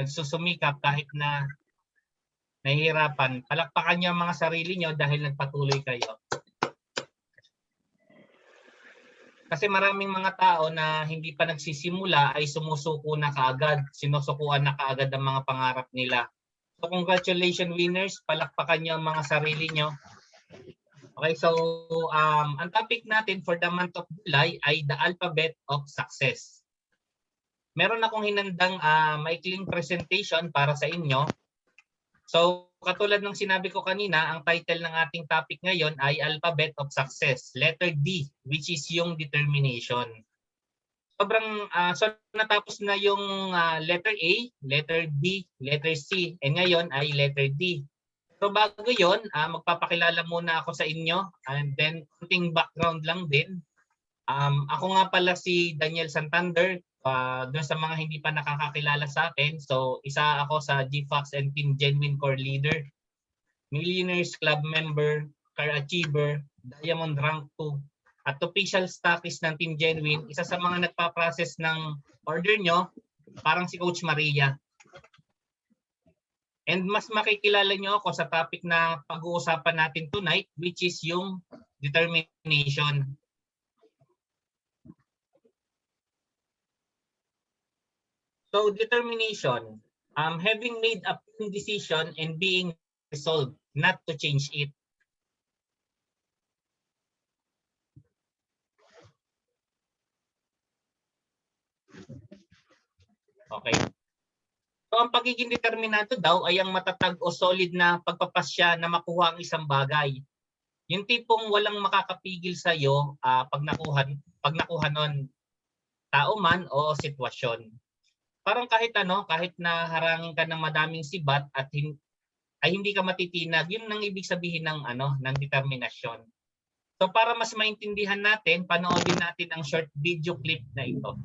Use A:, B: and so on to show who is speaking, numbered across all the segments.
A: nagsusumikap kahit na nahihirapan. Palakpakan niyo ang mga sarili niyo dahil nagpatuloy kayo. Kasi maraming mga tao na hindi pa nagsisimula ay sumusuko na kaagad, sinusukuan na kaagad ang mga pangarap nila. So congratulations winners, palakpakan niyo ang mga sarili niyo. Okay, so ang topic natin for the month of July ay the alphabet of success. Meron akong hinandang maikling presentation para sa inyo. So, katulad ng sinabi ko kanina, ang title ng ating topic ngayon ay Alphabet of Success, letter D, which is yung determination. So natapos na yung letter A, letter B, letter C, and ngayon ay letter D. So bago yun, magpapakilala muna ako sa inyo, and then kunting background lang din. Ako nga pala si Daniel Santander. Doon sa mga hindi pa nakakakilala sa akin, so isa ako sa GFAX and Team Genuine Core Leader, Millionaires Club member, Car Achiever, Diamond Rank 2, at official stockist ng Team Genuine. Isa sa mga nagpa-process ng order nyo, parang si Coach Maria. And mas makikilala nyo ako sa topic na pag-uusapan natin tonight, which is yung determination. So determination, having made a firm decision and being resolved not to change it. Okay. So ang pagiging determinado daw ay ang matatag o solid na pagpapasya na makuha ang isang bagay. Yung tipong walang makakapigil sa iyo pag nakuha nun, tao man o sitwasyon. Parang kahit na harangin ka ng madaming sibat at ay hindi ka matitinag, yun ang ibig sabihin ng ng determinasyon. So para mas maintindihan natin, panoodin natin ang short video clip na ito.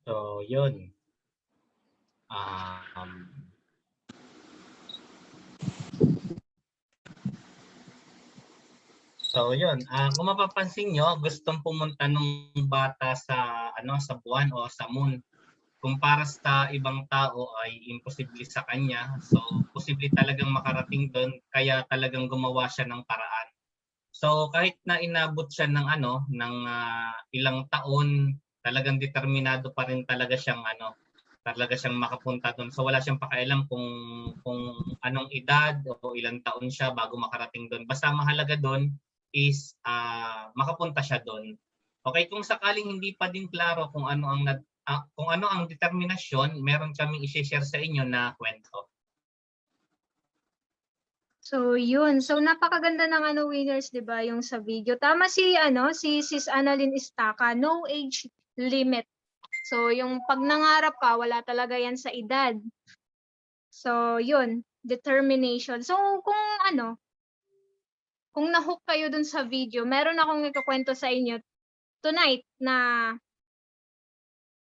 A: So, yun. Um, So yun, kung mapapansin nyo, gustong pumunta nung bata sa sa buwan o sa moon. Kung para sa ibang tao ay imposible sa kanya, so posible talagang makarating doon kaya talagang gumawa siya ng paraan. So kahit na inabot siya ng ilang taon, talagang determinado pa rin talaga siyang makapunta doon. So wala siyang pakialam kung anong edad o ilang taon siya bago makarating doon. Basta mahalaga doon is makapunta siya doon. Okay, kung sakaling hindi pa din klaro kung ano ang determinasyon, meron kaming i-share sa inyo na kwento.
B: So yun, so napakaganda ng winners, 'di ba, yung sa video. Tama si Sis Annalyn Estaca, no age limit. So yung pag nangarap ka, wala talaga yan sa edad. So yun, determination. So kung na-hook kayo dun sa video, meron akong ikukwento sa inyo tonight na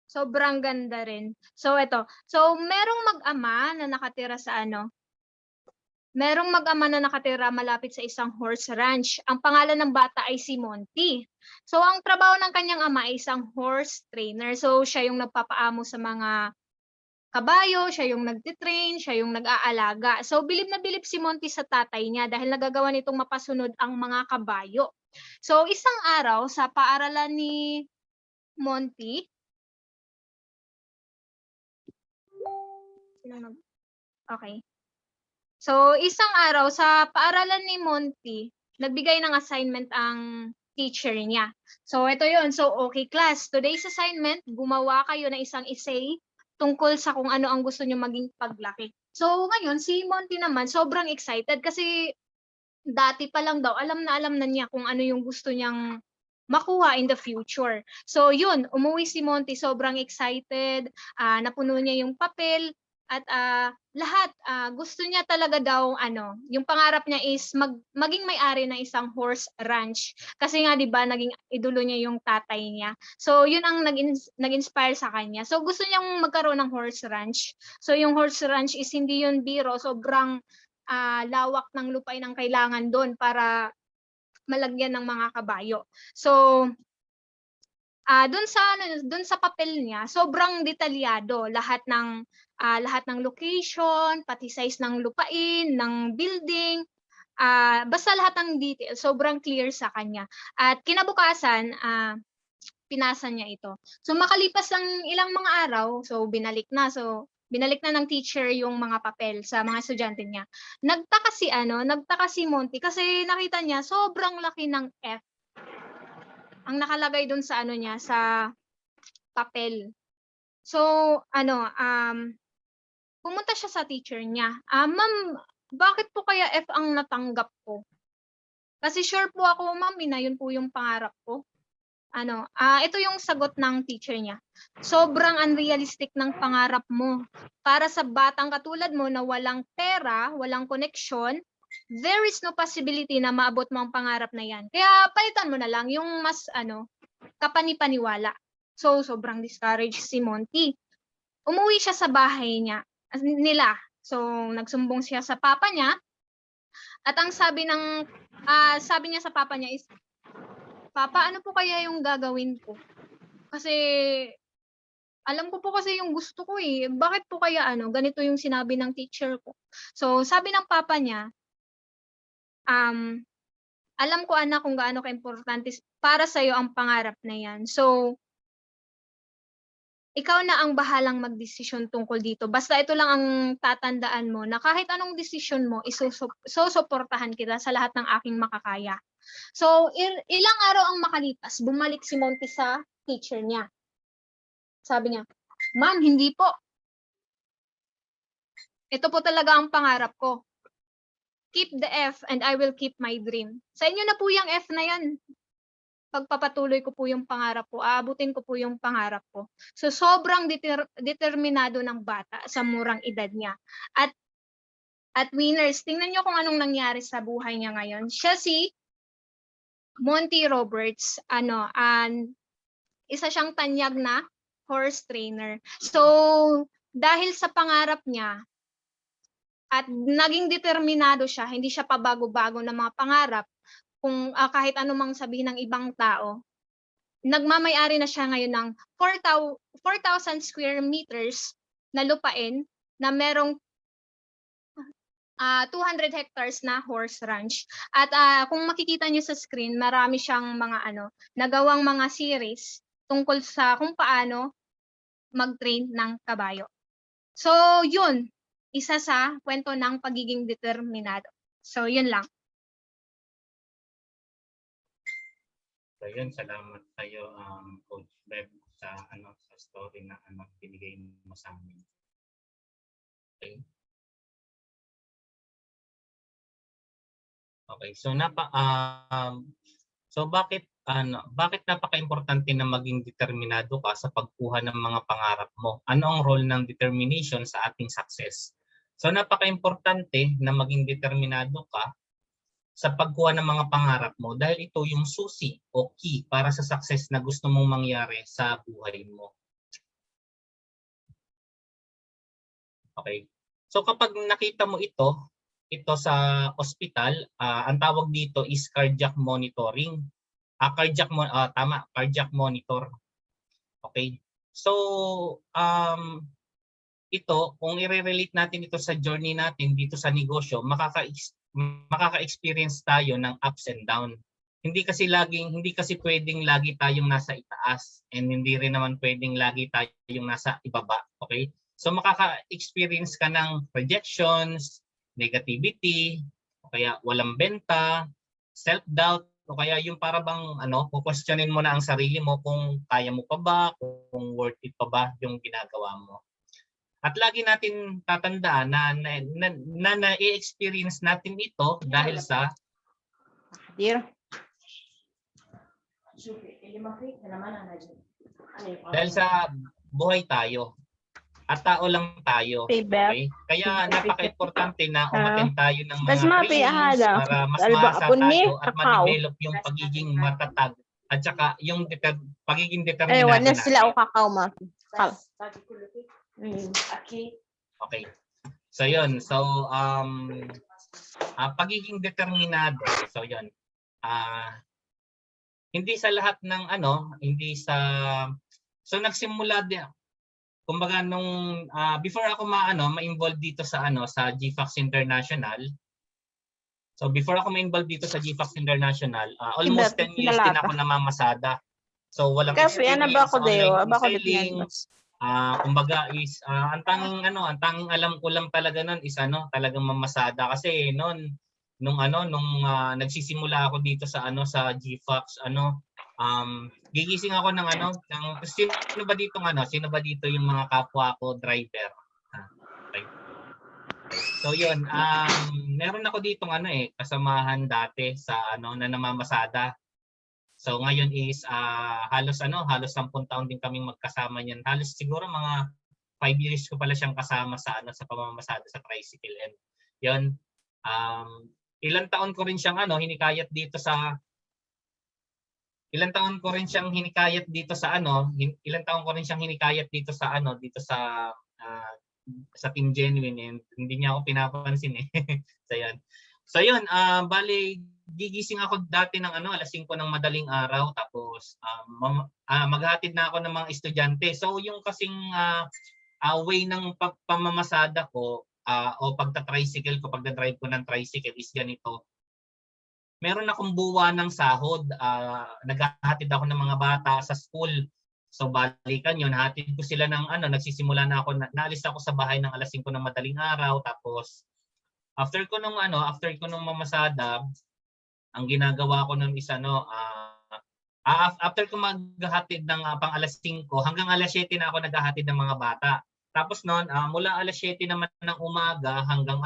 B: sobrang ganda rin. So ito, so merong mag-ama na nakatira malapit sa isang horse ranch. Ang pangalan ng bata ay si Monty. So ang trabaho ng kanyang ama ay isang horse trainer. So siya yung nagpapaamo sa mga kabayo, siya yung nagtitrain, siya yung nag-aalaga. So bilib na bilib si Monty sa tatay niya dahil nagagawa nitong mapasunod ang mga kabayo. So isang araw sa paaralan ni Monty, okay. So, isang araw sa paaralan ni Monty, nagbigay ng assignment ang teacher niya. So, ito yon. So, okay class, today's assignment, gumawa kayo ng isang essay tungkol sa kung ano ang gusto niyo maging paglaki. So, ngayon, si Monty naman, sobrang excited kasi dati pa lang daw, alam na niya kung ano yung gusto niyang makuha in the future. So, yun, umuwi si Monty, sobrang excited, napuno niya yung papel, at lahat gusto niya talaga daw yung pangarap niya is maging may-ari ng isang horse ranch kasi nga 'di ba naging idolo niya yung tatay niya. So yun ang nag-inspire sa kanya. So gusto niyang magkaroon ng horse ranch. So yung horse ranch is hindi yun biro, sobrang lawak ng lupain ang kailangan doon para malagyan ng mga kabayo. So doon sa papel niya, sobrang detalyado lahat ng location, pati size ng lupain, ng building, basta lahat ng details sobrang clear sa kanya. At kinabukasan, pinasa niya ito. So makalipas lang ilang mga araw, so binalik na ng teacher yung mga papel sa mga estudyante niya. Nagtaka si Monty kasi nakita niya sobrang laki ng F ang nakalagay dun sa niya, sa papel. So, pumunta siya sa teacher niya. Ma'am, bakit po kaya F ang natanggap ko? Kasi sure po ako, ma'am, na yun po yung pangarap ko. Ito yung sagot ng teacher niya. Sobrang unrealistic ng pangarap mo. Para sa batang katulad mo na walang pera, walang koneksyon, there is no possibility na maabot mo ang pangarap na yan. Kaya palitan mo na lang yung mas kapani-paniwala. So, sobrang discouraged si Monty. Umuwi siya sa bahay nila. So, nagsumbong siya sa papa niya. At ang sabi niya sa papa niya is, Papa, ano po kaya yung gagawin ko? Kasi alam ko po kasi yung gusto ko eh. Bakit po kaya ganito yung sinabi ng teacher ko? So, sabi ng papa niya, alam ko anak kung gaano ka-importante para sa'yo ang pangarap na yan. So, ikaw na ang bahalang magdesisyon tungkol dito. Basta ito lang ang tatandaan mo na kahit anong desisyon mo, isusuportahan kita sa lahat ng aking makakaya. So, ilang araw ang makalipas, bumalik si Monty sa teacher niya. Sabi niya, Ma'am, hindi po. Ito po talaga ang pangarap ko. Keep the F and I will keep my dream. Sa inyo na po yung F na yan. Pagpapatuloy ko po yung pangarap ko, aabutin ko po yung pangarap ko. So, sobrang determinado ng bata sa murang edad niya. At winners, tingnan niyo kung anong nangyari sa buhay niya ngayon. Siya si Monty Roberts, isa siyang tanyag na horse trainer. So, dahil sa pangarap niya at naging determinado siya, hindi siya pabago-bago ng mga pangarap, kung kahit anumang sabihin ng ibang tao, nagmamay-ari na siya ngayon ng 4,000 square meters na lupain na merong 200 hectares na horse ranch. At kung makikita niyo sa screen, marami siyang mga nagawang mga series tungkol sa kung paano mag-train ng kabayo. So, yun. Isa sa kwento ng pagiging determinado. So, yun lang.
A: So yun, salamat tayo Coach Bev sa sa story na binigay mo sa amin. Okay. Okay, so bakit napaka-importante na maging determinado ka sa pagkuha ng mga pangarap mo? Ano ang role ng determination sa ating success? So napaka-importante na maging determinado ka sa pagkuha ng mga pangarap mo dahil ito yung susi o key para sa success na gusto mong mangyari sa buhay mo. Okay. So kapag nakita mo ito sa ospital, ang tawag dito is cardiac monitoring. Cardiac monitor. Okay. So ito, kung i-relate natin ito sa journey natin dito sa negosyo, makaka-experience tayo ng ups and down. Hindi kasi pwedeng lagi tayong nasa itaas and hindi rin naman pwedeng lagi tayong nasa ibaba. Okay? So makaka-experience ka ng rejections, negativity, o kaya walang benta, self-doubt, o kaya yung para bang questionin mo na ang sarili mo kung kaya mo pa ba, kung worth it pa ba yung ginagawa mo. At lagi natin tatandaan na na-experience natin ito dahil sa buhay tayo. At tao lang tayo. Okay? Kaya napaka-importante na umattend tayo ng mga trainings para mas maasa tayo at ma-develop yung pagiging matatag at saka yung pagiging determinado natin. Okay. So yun. So pagiging determinado. So yun. Hindi sa lahat ng so nagsimula din kumbaga nung before ako ma-involve dito sa sa GFAX International. So before ako ma-involve dito sa GFAX International, almost 10 years din ako namamasada. So walang experience sa online selling. Kumbaga is ang tanging alam ko lang talaga noon is talagang mamasada kasi nung nagsisimula ako dito sa sa GFAX gigising ako ng sino ba dito yung mga kapwa ko driver? Okay. So yun, meron ako ditong ano kasamahan dati sa ano na namamasada. So ngayon is halos 10 taon din kaming magkasama niyan. Halos siguro mga 5 years ko pala siyang kasama sa ano sa pamamasada sa tricycle. And yun, ilang taon ko rin siyang hinikayat dito sa ilang taon ko rin siyang hinikayat dito sa ilang taon ko rin siyang hinikayat dito sa dito ah, sa Team Genuine, and hindi niya ako pinapansin eh. So yun. So yun, bale gigising ako dati ng 5:00 ng madaling araw, tapos maghahatid na ako ng mga estudyante. So yung kasing way ng pamamasada ko o pagta-tricycle ko, pagda-drive ko ng tricycle is ganito. Meron akong buwa ng sahod. Naghahatid ako ng mga bata sa school. So balikan yun, hatid ko sila ng nagsisimula na ako, naalis ako sa bahay ng 5:00 ng madaling araw. Tapos after ko nung mamasada, ang ginagawa ko nun is after ko maghahatid ng pang 5:00 hanggang 7:00 na ako naghahatid ng mga bata. Tapos noon, mula 7:00 naman ng umaga hanggang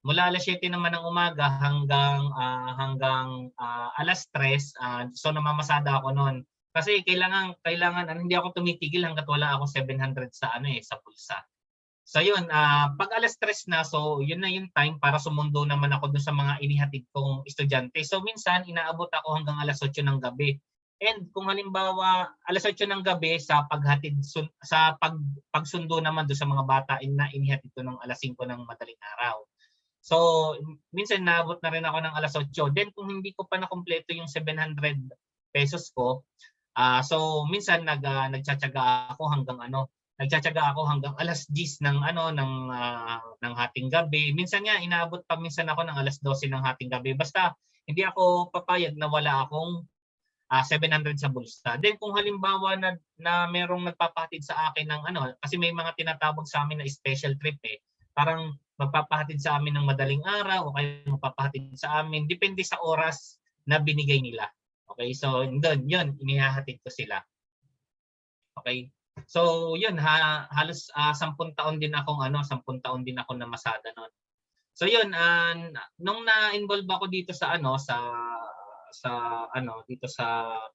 A: mula 7:00 naman ng umaga hanggang 3:00, so namamasada ako noon. Kasi kailangan hindi ako tumitigil hangga't wala akong 700 sa sa bulsa. So yun, pag 3:00 na, so yun na yung time para sumundo naman ako dun sa mga inihatid kong estudyante. So minsan inaabot ako hanggang 8:00 ng gabi. And kung halimbawa 8:00 ng gabi sa pagsundo naman do sa mga bata na inihatid ko ng 5:00 ng madaling araw. So minsan naabot na rin ako ng 8:00. Then kung hindi ko pa nakumpleto yung 700 pesos ko, so minsan nagtsatsaga ako hanggang 10:00 ng hating gabi. Minsan nga inaabot pa minsan ako ng 12:00 ng hating gabi. Basta hindi ako papayag na wala akong 700 sa bulsa. Then kung halimbawa na merong nagpapahatid sa akin ng kasi may mga tinatawag sa amin na special trip eh. Parang magpapahatid sa amin ng madaling araw o kaya magpapahatid sa amin depende sa oras na binigay nila. Okay? So doon, yun, inihahatid ko sila. Okay? So yun, halos 10 taon din akong 10 taon din ako namasada noon. So yun, nung na-involve ako dito sa dito sa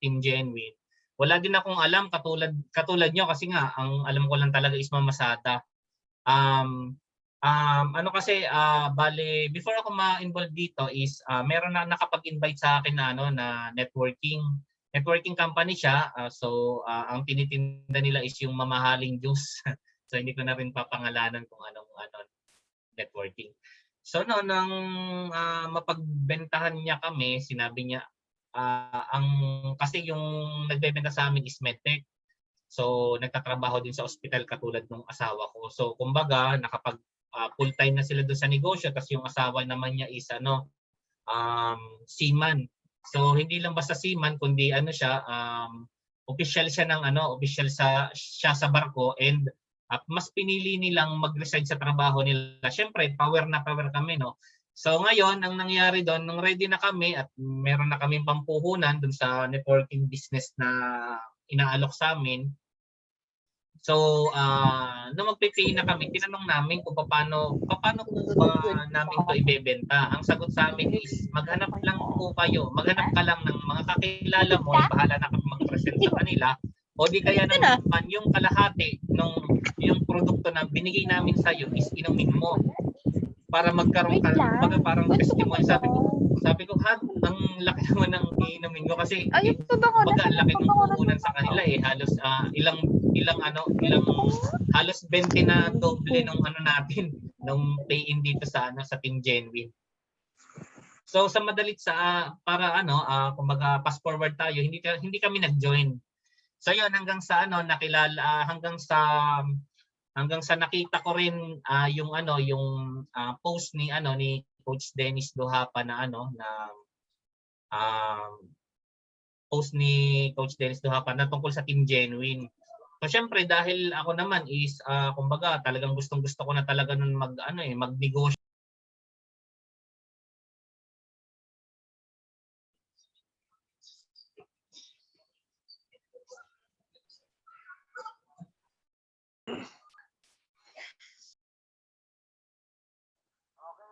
A: Team Genuine, wala din akong alam katulad nyo, kasi nga ang alam ko lang talaga is mamasada. Kasi bale before ako ma-involve dito is meron na nakapag-invite sa akin na na networking company siya. Ang tinitinda nila is yung mamahaling juice. So hindi ko na rin papangalanan kung anong networking. So no, nang mapagbentahan niya kami, sinabi niya kasi yung nagbebenta sa amin is medtech. So nagtatrabaho din sa ospital katulad ng asawa ko. So kumbaga nakapag full-time na sila doon sa negosyo, tapos yung asawa naman niya is seaman. So hindi lang basta seaman kundi siya, official siya ng siya sa barko, and mas pinili nilang mag-resign sa trabaho nila. Siyempre, power na power kami, no? So ngayon, ang nangyari doon, nung ready na kami at meron na kaming pampuhunan doon sa networking business na inaalok sa amin. So, nung magpipili na kami, tinanong namin kung paano po ba namin ito ibebenta. Ang sagot sa amin is, maghanap lang po kayo. Maghanap ka lang ng mga kakilala mo, bahala na kami mag-present sa kanila. O di kaya naman yung kalahati yung produkto na binigay namin sa iyo is inumin mo para magkaroon ka, kumbaga parang testimony. Sabi ko, ang laki naman ng iinumin ko kasi kumbaga ang laki ng puhunan sa kanila eh. Halos halos 20 na doble nung natin nung pay-in dito sa Team Genuine. So sa madalit para kumbaga fast forward tayo, hindi kami nag-join. So yun, hanggang sa nakilala, hanggang sa nakita ko rin yung post ni Coach Dennis Duhapa na post ni Coach Dennis Duhapa na tungkol sa Team Genuine. So syempre dahil ako naman is kumbaga talagang gustong-gusto ko na talaga nun magnegosyo.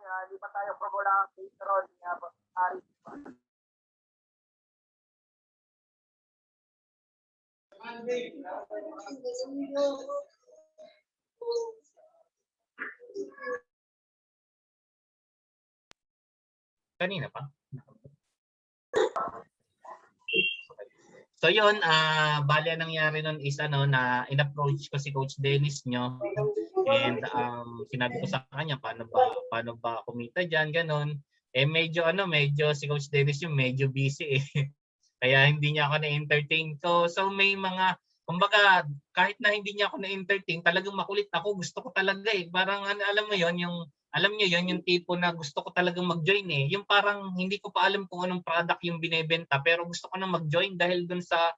C: lipat tayo from wala later on. Ari.
A: Kanina pa. So yun, bali ang nangyari nun is na in-approach ko si Coach Dennis nyo and sinabi ko sa kanya paano ba kumita diyan ganon. Medyo si Coach Dennis yung medyo busy Kaya hindi niya ako na-entertain. So may mga kumbaga kahit na hindi niya ako na-entertain, talagang makulit ako. Gusto ko talaga Parang alam mo yon alam niyo yon yung tipo na gusto ko talagang mag-join Yung parang hindi ko pa alam kung anong product yung binebenta pero gusto ko na mag-join dahil dun sa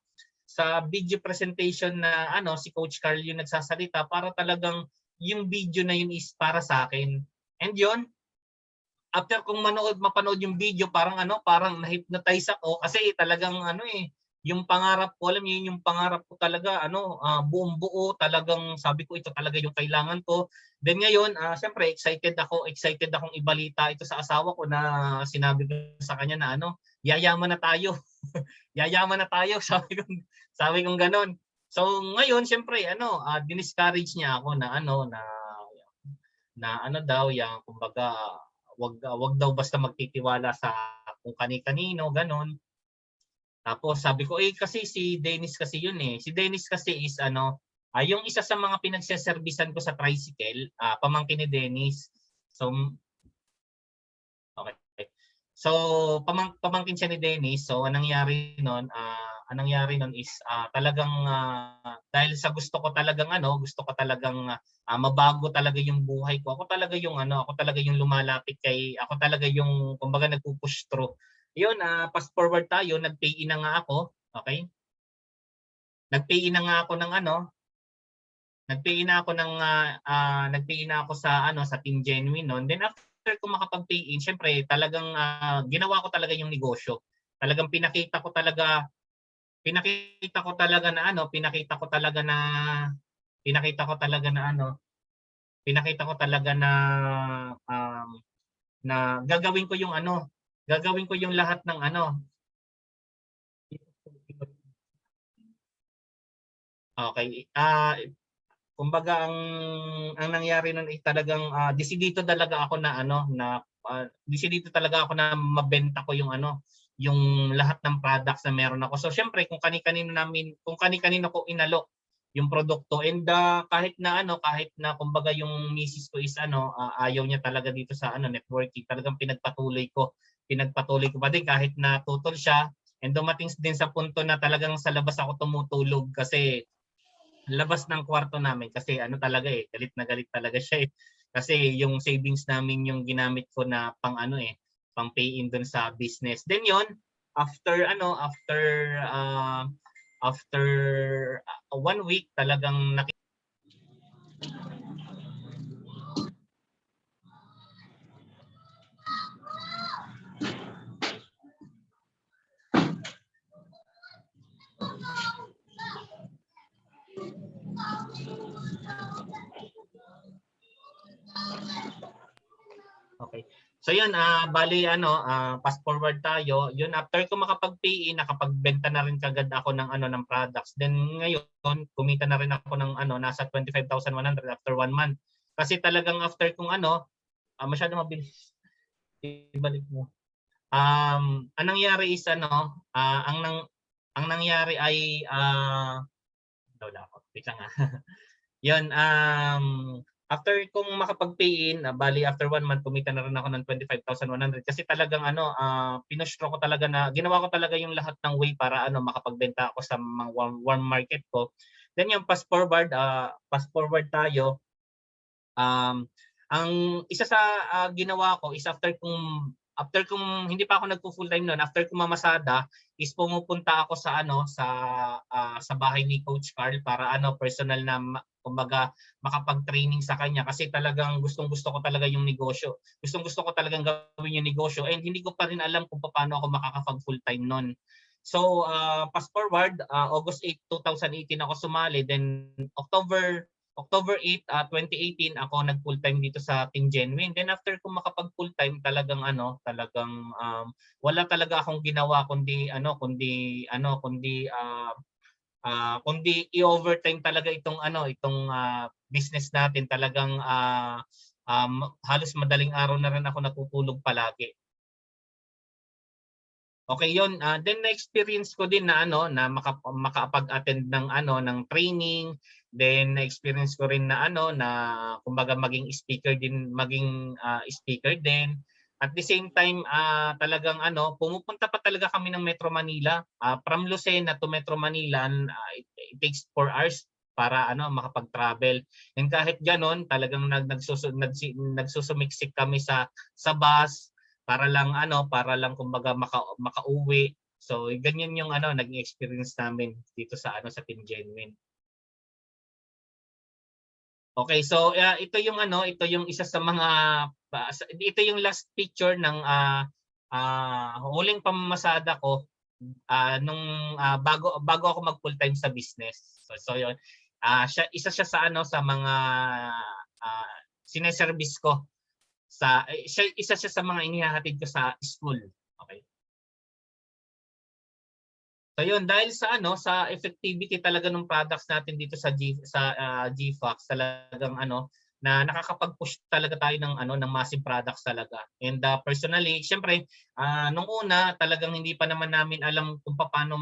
A: video presentation na si Coach Carl yung nagsasalita para talagang yung video na yun is para sa akin. And yun, after kong mapanood yung video, parang na-hypnotize ako kasi talagang yung pangarap ko, alam niyo yung pangarap ko talaga buong buo, talagang sabi ko ito talaga yung kailangan ko. Then ngayon, syempre excited akong ibalita ito sa asawa ko na sinabi ko sa kanya na yayaman na tayo. Yayaman na tayo, sabi kong ganoon. So ngayon syempre diniscourage niya ako na daw yung kumbaga wag daw basta magtitiwala sa kung kani-kanino ganon. Tapos sabi ko kasi si Dennis kasi yun Si Dennis kasi is yung isa sa mga pinagseservisan ko sa tricycle, pamangkin ni Dennis. So okay. So pamangkin siya ni Dennis. So anong nangyari nun is talagang dahil sa gusto ko talagang mabago talaga yung buhay ko. Ako talaga yung lumalapit ako talaga yung kumbaga nagpo-push through. Yun, fast forward tayo, nag-pay in na nga ako, okay? Nag-pay in na nga ako ng nag-pay in na ako sa Team Genuine noon. Then after ko makapag-pay in, syempre talagang ginawa ko talaga yung negosyo. Talagang pinakita ko talaga na gagawin ko yung lahat ng Okay. Kumbaga ang nangyari nun ay talagang desidido talaga ako na desidido talaga ako na mabenta ko yung yung lahat ng products na meron ako. So syempre kung kani-kanino ko inalok yung produkto and kahit na kumbaga yung misis ko is ayaw niya talaga dito sa networking, talagang pinagpatuloy ko pa din kahit na tutol siya and dumating din sa punto na talagang sa labas ako tumutulog kasi labas ng kwarto namin kasi talaga galit na galit talaga siya kasi yung savings namin yung ginamit ko na pang pang pay in dun sa business. Then yon after 1 week talagang Okay. So yun, bali fast forward tayo. Yun after ko makapag-pay in, nakapagbenta na rin kagad ako ng ng products. Then ngayon, kumita na rin ako ng nasa 25,100 after 1 month. Kasi talagang after kung masyado mabilis. Ibalik mo. Ang nangyari is ang nangyari ay wala ako. Wait lang Yun, after kong makapag-pay in, bali after 1 month, kumita na rin ako ng 25,100 kasi talagang pinushro ko talaga na, ginawa ko talaga yung lahat ng way para makapagbenta ako sa mga warm market ko. Then yung fast forward tayo, ang isa sa ginawa ko is after kong hindi pa ako nagpo-full time noon, after kong mamasada is pumupunta ako sa sa bahay ni Coach Carl para personal na kumbaga makapag-training sa kanya kasi talagang gustong-gusto ko talaga yung negosyo. Gustong-gusto ko talagang gawin yung negosyo and hindi ko pa rin alam kung paano ako makakapag full time noon. So fast forward, August 8, 2018 ako sumali, then October October 8, 2018 ako nag full-time dito sa Team Genuine. Then after ko makapag full-time talagang wala talaga akong ginawa kundi i-overtime talaga itong business natin. Talagang halos madaling araw na rin ako natutulog palagi. Okay, yon. Then na-experience ko din na makapag-attend ng training. Then na-experience ko rin na kumbaga maging speaker din. At the same time, talagang pumupunta pa talaga kami ng Metro Manila. From Lucena to Metro Manila, it takes 4 hours para makapag-travel. And kahit ganon, talagang nagsusumiksik kami sa bus para lang kumbaga makauwi. So ganyan yung naging experience namin dito sa Team Genuine. Okay, so ito yung isa sa mga ito yung last picture ng huling pamamasada ko bago ako mag full-time sa business. So yun. Isa siya sa mga sineservice ko isa siya sa mga inihahatid ko sa school. Okay. So yun, dahil sa effectivity talaga ng products natin dito sa GFAX, talagang na nakakapag-push talaga tayo ng massive products talaga. And personally, syempre, nung una talagang hindi pa naman namin alam kung paano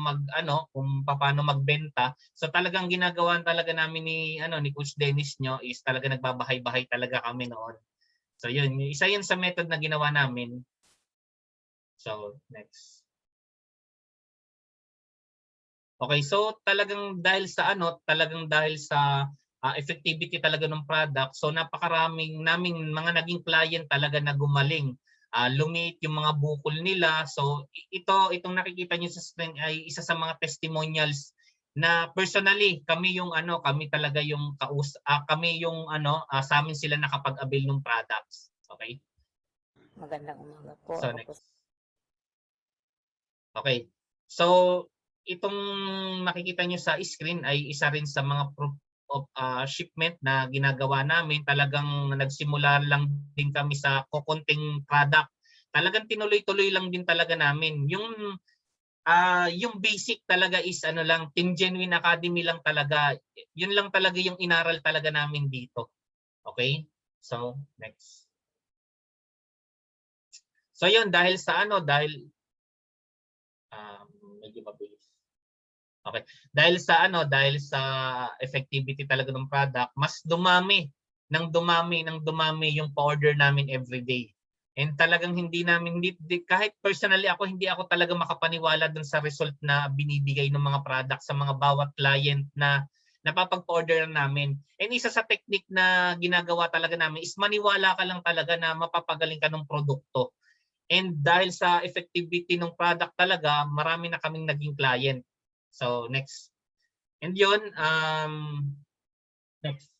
A: magbenta. So talagang ginagawa talaga namin ni Coach Dennis nyo is talaga nagbabahay-bahay talaga kami noon. So yun, isa yun sa method na ginawa namin. So next. Okay, so talagang dahil sa effectivity talaga ng product, so napakaraming naming mga naging client talaga na gumaling. Lumit yung mga bukol nila. So itong nakikita niyo sa screen ay isa sa mga testimonials na personally kami talaga yung sa amin sila nakapag-avail ng products. Okay?
D: Magandang umaga po.
A: So
D: Ako po
A: next. Okay. So itong makikita nyo sa screen ay isa rin sa mga proof of shipment na ginagawa namin. Talagang nagsimula lang din kami sa kukunting product. Talagang tinuloy-tuloy lang din talaga namin. Yung basic talaga is Team Genuine Academy lang talaga. Yun lang talaga yung inaral talaga namin dito. Okay? So, next. So yun, dahil medyo mabilis. Okay. Dahil sa effectivity talaga ng product, mas dumami yung pa-order namin every day. And talagang kahit personally hindi ako talaga makapaniwala dun sa result na binibigay ng mga product sa mga bawat client na napapag-order namin. And isa sa technique na ginagawa talaga namin is maniwala ka lang talaga na mapapagaling ka ng produkto. And dahil sa effectivity ng product talaga, marami na kaming naging client. So next. And yun, next.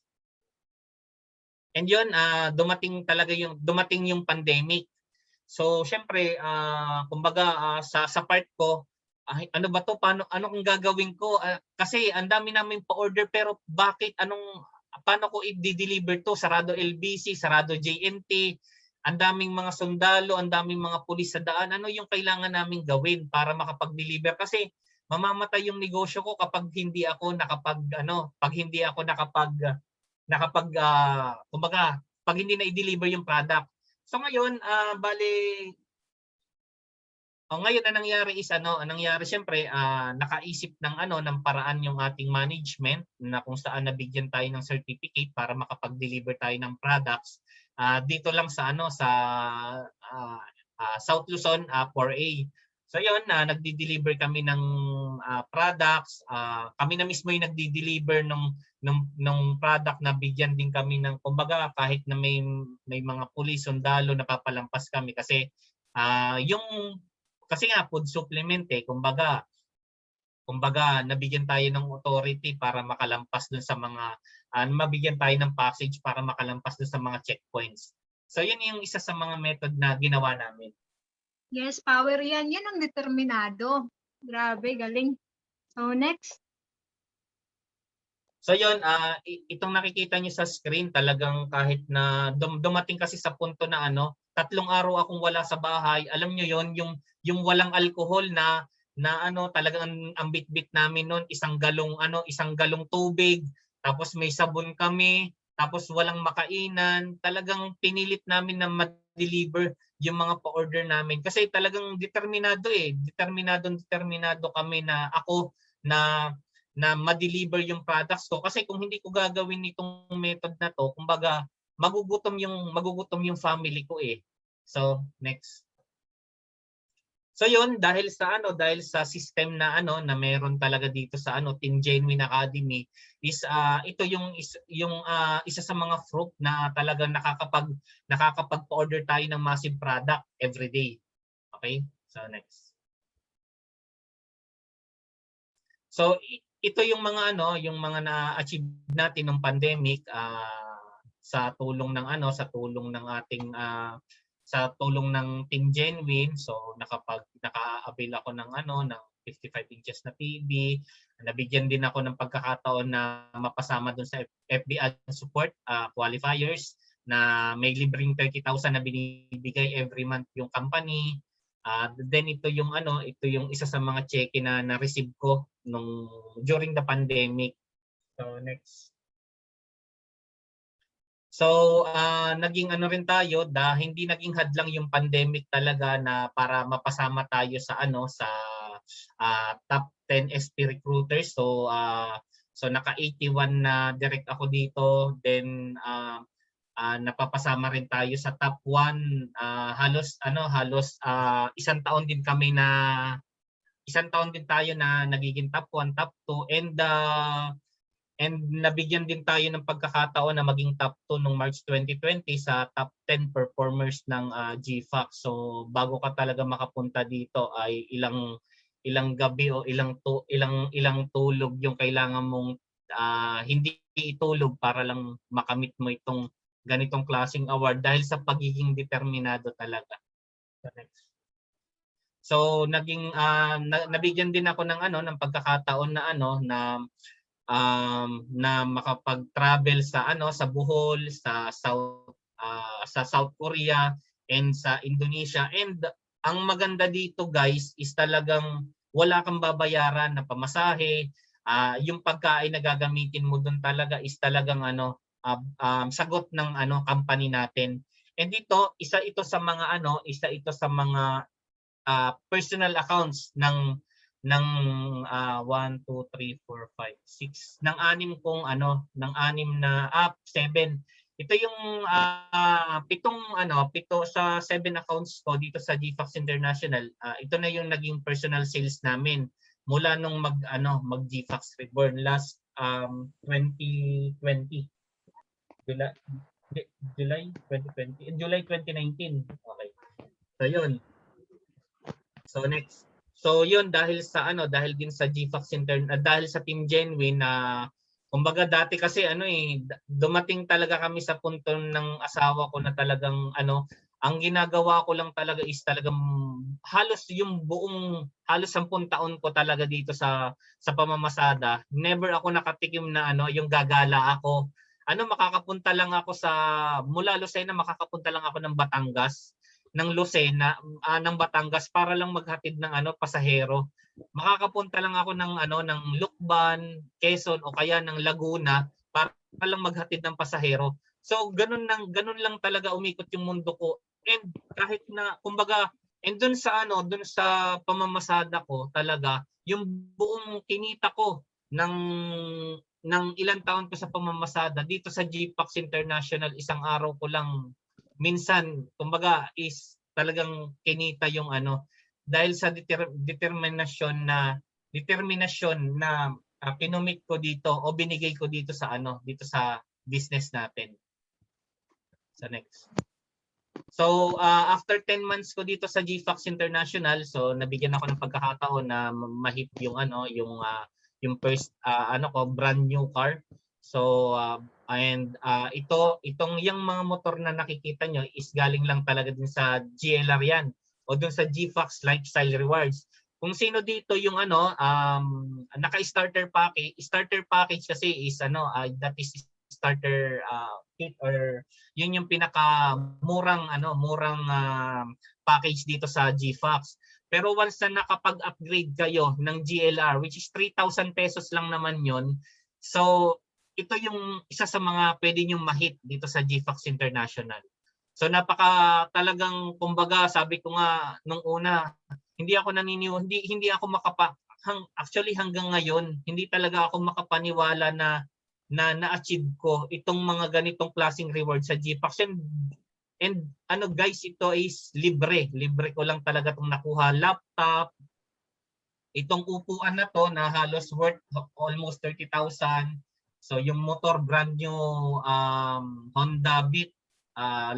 A: And yun, dumating yung pandemic. So syempre, kumbaga sa part ko, ano ba to? Ano kung gagawin ko? Kasi ang dami namin pa-order pero paano ko i-deliver to? Sarado LBC, sarado JNT, ang daming mga sundalo, ang daming mga pulis sa daan. Ano yung kailangan naming gawin para makapag-deliver? Kasi mamamatay yung negosyo ko kapag hindi ako kumbaga pag hindi na i-deliver yung product. So ngayon, ngayon ang nangyari syempre, nakaisip ng paraan yung ating management na kung saan nabigyan tayo ng certificate para makapag-deliver tayo ng products dito lang sa South Luzon 4A. So yun, nagdi-deliver kami ng products. Kami na mismo yung nagdi-deliver ng product na bigyan din kami ng kumbaga kahit na may mga pulis, sundalo napapalampas kami kasi kasi nga food supplement kumbaga nabigyan tayo ng authority para makalampas dun sa mga mabigyan tayo ng passage para makalampas dun sa mga checkpoints. So yun yung isa sa mga method na ginawa namin.
B: Yes, power yan. Yan ang determinado. Grabe, galing. So, next.
A: So yun, itong nakikita niyo sa screen, talagang kahit na dumating kasi sa punto na 3 araw akong wala sa bahay. Alam niyo yon, yung walang alcohol na talagang ang bitbit namin noon isang galong tubig, tapos may sabon kami, tapos walang makainan. Talagang pinilit namin na ma-deliver yung mga pa-order namin kasi talagang determinado determinado kami na ako na ma-deliver yung products ko, kasi kung hindi ko gagawin itong method na to, kumbaga magugutom yung family ko eh. So, next. So yun, dahil sa system na na meron talaga dito sa Team Genuine Academy, is ito yung isa sa mga fruit na talagang nakakapag-order tayo ng massive product every day. Okay? So next. So ito yung mga yung mga na-achieve natin ng pandemic sa tulong ng ating sa tulong ng Team Genuine. So naka-avail ako ng ng 55 inches na TV. Nabigyan din ako ng pagkakataon na mapasama doon sa FB support qualifiers na may libreng 30,000 na binibigay every month yung company. Then ito yung isa sa mga cheque na na-receive ko during the pandemic. So next. So naging rin tayo, hindi naging hadlang yung pandemic talaga na para mapasama tayo sa top 10 SP recruiters. So naka 81 na direct ako dito. Then napapasama rin tayo sa top 1. Halos isang taon din tayo na nagiging top 1, top 2, and nabigyan din tayo ng pagkakataon na maging top 2 noong March 2020 sa top 10 performers ng GFAC. So bago ka talaga makapunta dito ay ilang gabi o ilang tulog yung kailangan mong hindi itulog para lang makamit mo itong ganitong klaseng award dahil sa pagiging determinado talaga. So next. So naging nabigyan din ako ng pagkakataon na makapag-travel sa Bohol, sa South Korea, and sa Indonesia. And ang maganda dito guys is talagang wala kang babayaran na pamasahe. Yung pagkain na gagamitin mo doon talaga is talagang sagot ng company natin. And dito isa ito sa mga personal accounts ng 1, 2, 3, 4, 5, 6 ng 6 kong ng 6 na 7. Ito yung 7 sa 7 accounts ko dito sa GFAX International. Ito na yung naging personal sales namin mula nung mag GFAX Reborn last 2020. July 2020, July 2019. Okay. So yun. So next. So yun, dahil din sa GFAX dahil sa Team Genuine na kumbaga dati kasi dumating talaga kami sa punto ng asawa ko na talagang ang ginagawa ko lang talaga is talagang halos 10 taon ko talaga dito sa pamamasada. Never ako nakatikim na yung gagala ako. Makakapunta lang ako mula Lucena, makakapunta lang ako ng Batangas. Ng Lucena ng Batangas para lang maghatid ng pasahero. Makakapunta lang ako ng Lukban, Quezon o kaya ng Laguna para lang maghatid ng pasahero. So ganun lang talaga umikot yung mundo ko. And kahit na kumbaga doon sa pamamasada ko talaga yung buong kinita ko ng ilang taon ko sa pamamasada dito sa GFAX International, isang araw ko lang minsan kumbaga is talagang kinita yung dahil sa determinasyon na kinumit ko dito o binigay ko dito sa business natin. So next. So after 10 months ko dito sa GFAX International, so nabigyan ako ng pagkakataon na mahit yung yung first brand new car. So itong yung mga motor na nakikita nyo is galing lang talaga din sa GLR yan o dun sa GFAX Lifestyle Rewards. kung sino dito yung ano naka-starter package kasi is that is starter kit or yun yung pinaka murang package dito sa GFAX. Pero once na nakapag-upgrade kayo ng GLR, which is 3,000 pesos lang naman yun, so ito yung isa sa mga pwede nyong ma-hit dito sa GFAX International. So talagang kumbaga sabi ko nga nung una, hindi ako hindi ako actually hanggang ngayon hindi talaga ako makapaniwala na na-achieve ko itong mga ganitong klaseng reward sa GFAX. And guys, ito is libre ko lang talaga itong nakuha. Laptop, itong upuan na to na halos worth almost 30,000. So yung motor brand new Honda Beat,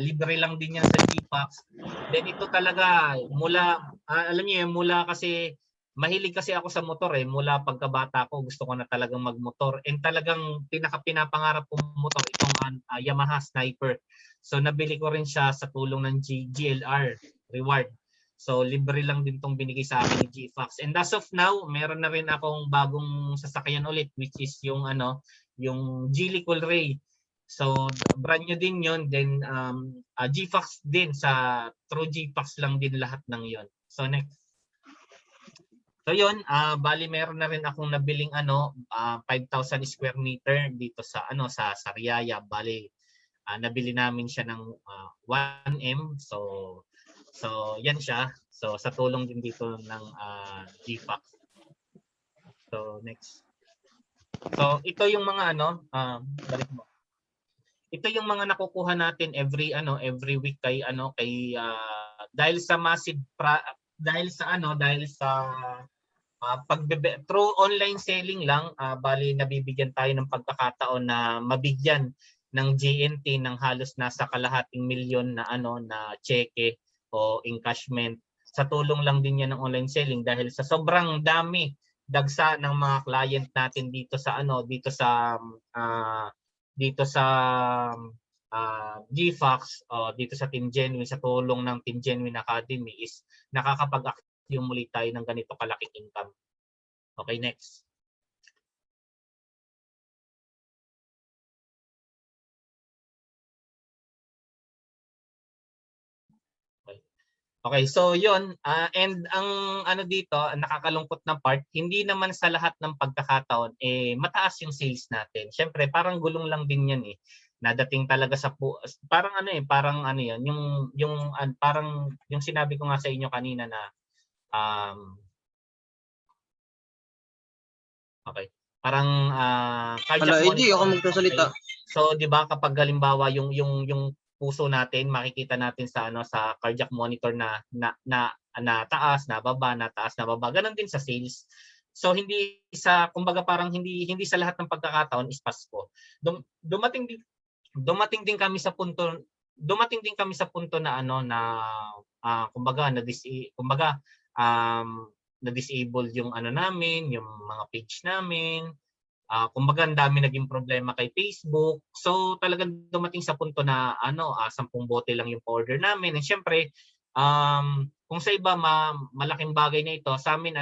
A: libre lang din yan sa GFAX. Then ito talaga mula alam niyo mula kasi mahilig kasi ako sa motor mula pagkabata ko gusto ko na talagang magmotor, and talagang pinapangarap kong motor itong Yamaha Sniper. So nabili ko rin siya sa tulong ng GLR reward. So libre lang din tong binigay sa akin ni GFAX. And as of now, meron na rin akong bagong sasakyan ulit, which is yung yung Geely Coolray. So brand new din yon. Then GFAX din, through GFAX lang din lahat ng yon. So next. So yun, bali meron na rin akong nabiling 5,000 square meter dito sa sa Sariaya. Bali nabili namin siya ng 1M. So yan siya. So sa tulong din dito ng GFAX. So next. So ito yung mga balik mo. Ito yung mga nakukuha natin every week kay dahil sa massive dahil sa through online selling lang, bali nabibigyan tayo ng pagkakataon na mabigyan ng GNT ng halos nasa kalahating milyon na na cheque o encashment. Sa tulong lang din yan ng online selling dahil sa sobrang dagsa ng mga client natin dito sa GFAX, dito sa Team Genuine, sa tulong ng Team Genuine Academy is nakakapag-accumulate tayo ng ganito kalaking income. Okay, next. Okay, so yun, and ang dito, ang nakakalungkot na part, hindi naman sa lahat ng pagkakataon mataas yung sales natin. Syempre, parang gulong lang din 'yan Nadating talaga sa parang parang yan, parang yung sinabi ko nga sa inyo kanina na okay. Parang cardiac monitor.
E: Ako magsasalita.
A: Okay. So, 'di ba kapag halimbawa yung puso natin, makikita natin sa cardiac monitor na taas, na baba, na taas, na baba. Ganon din sa sales. So kumbaga parang hindi sa lahat ng pagkakataon is Pasko. Dumating din kami sa punto na kumbaga na-disable yung namin, yung mga page namin. Kumbaga ang dami naging problema kay Facebook. So talagang dumating sa punto na 10 bote lang yung order namin. And syempre, kung sa iba malaking bagay na ito, sa amin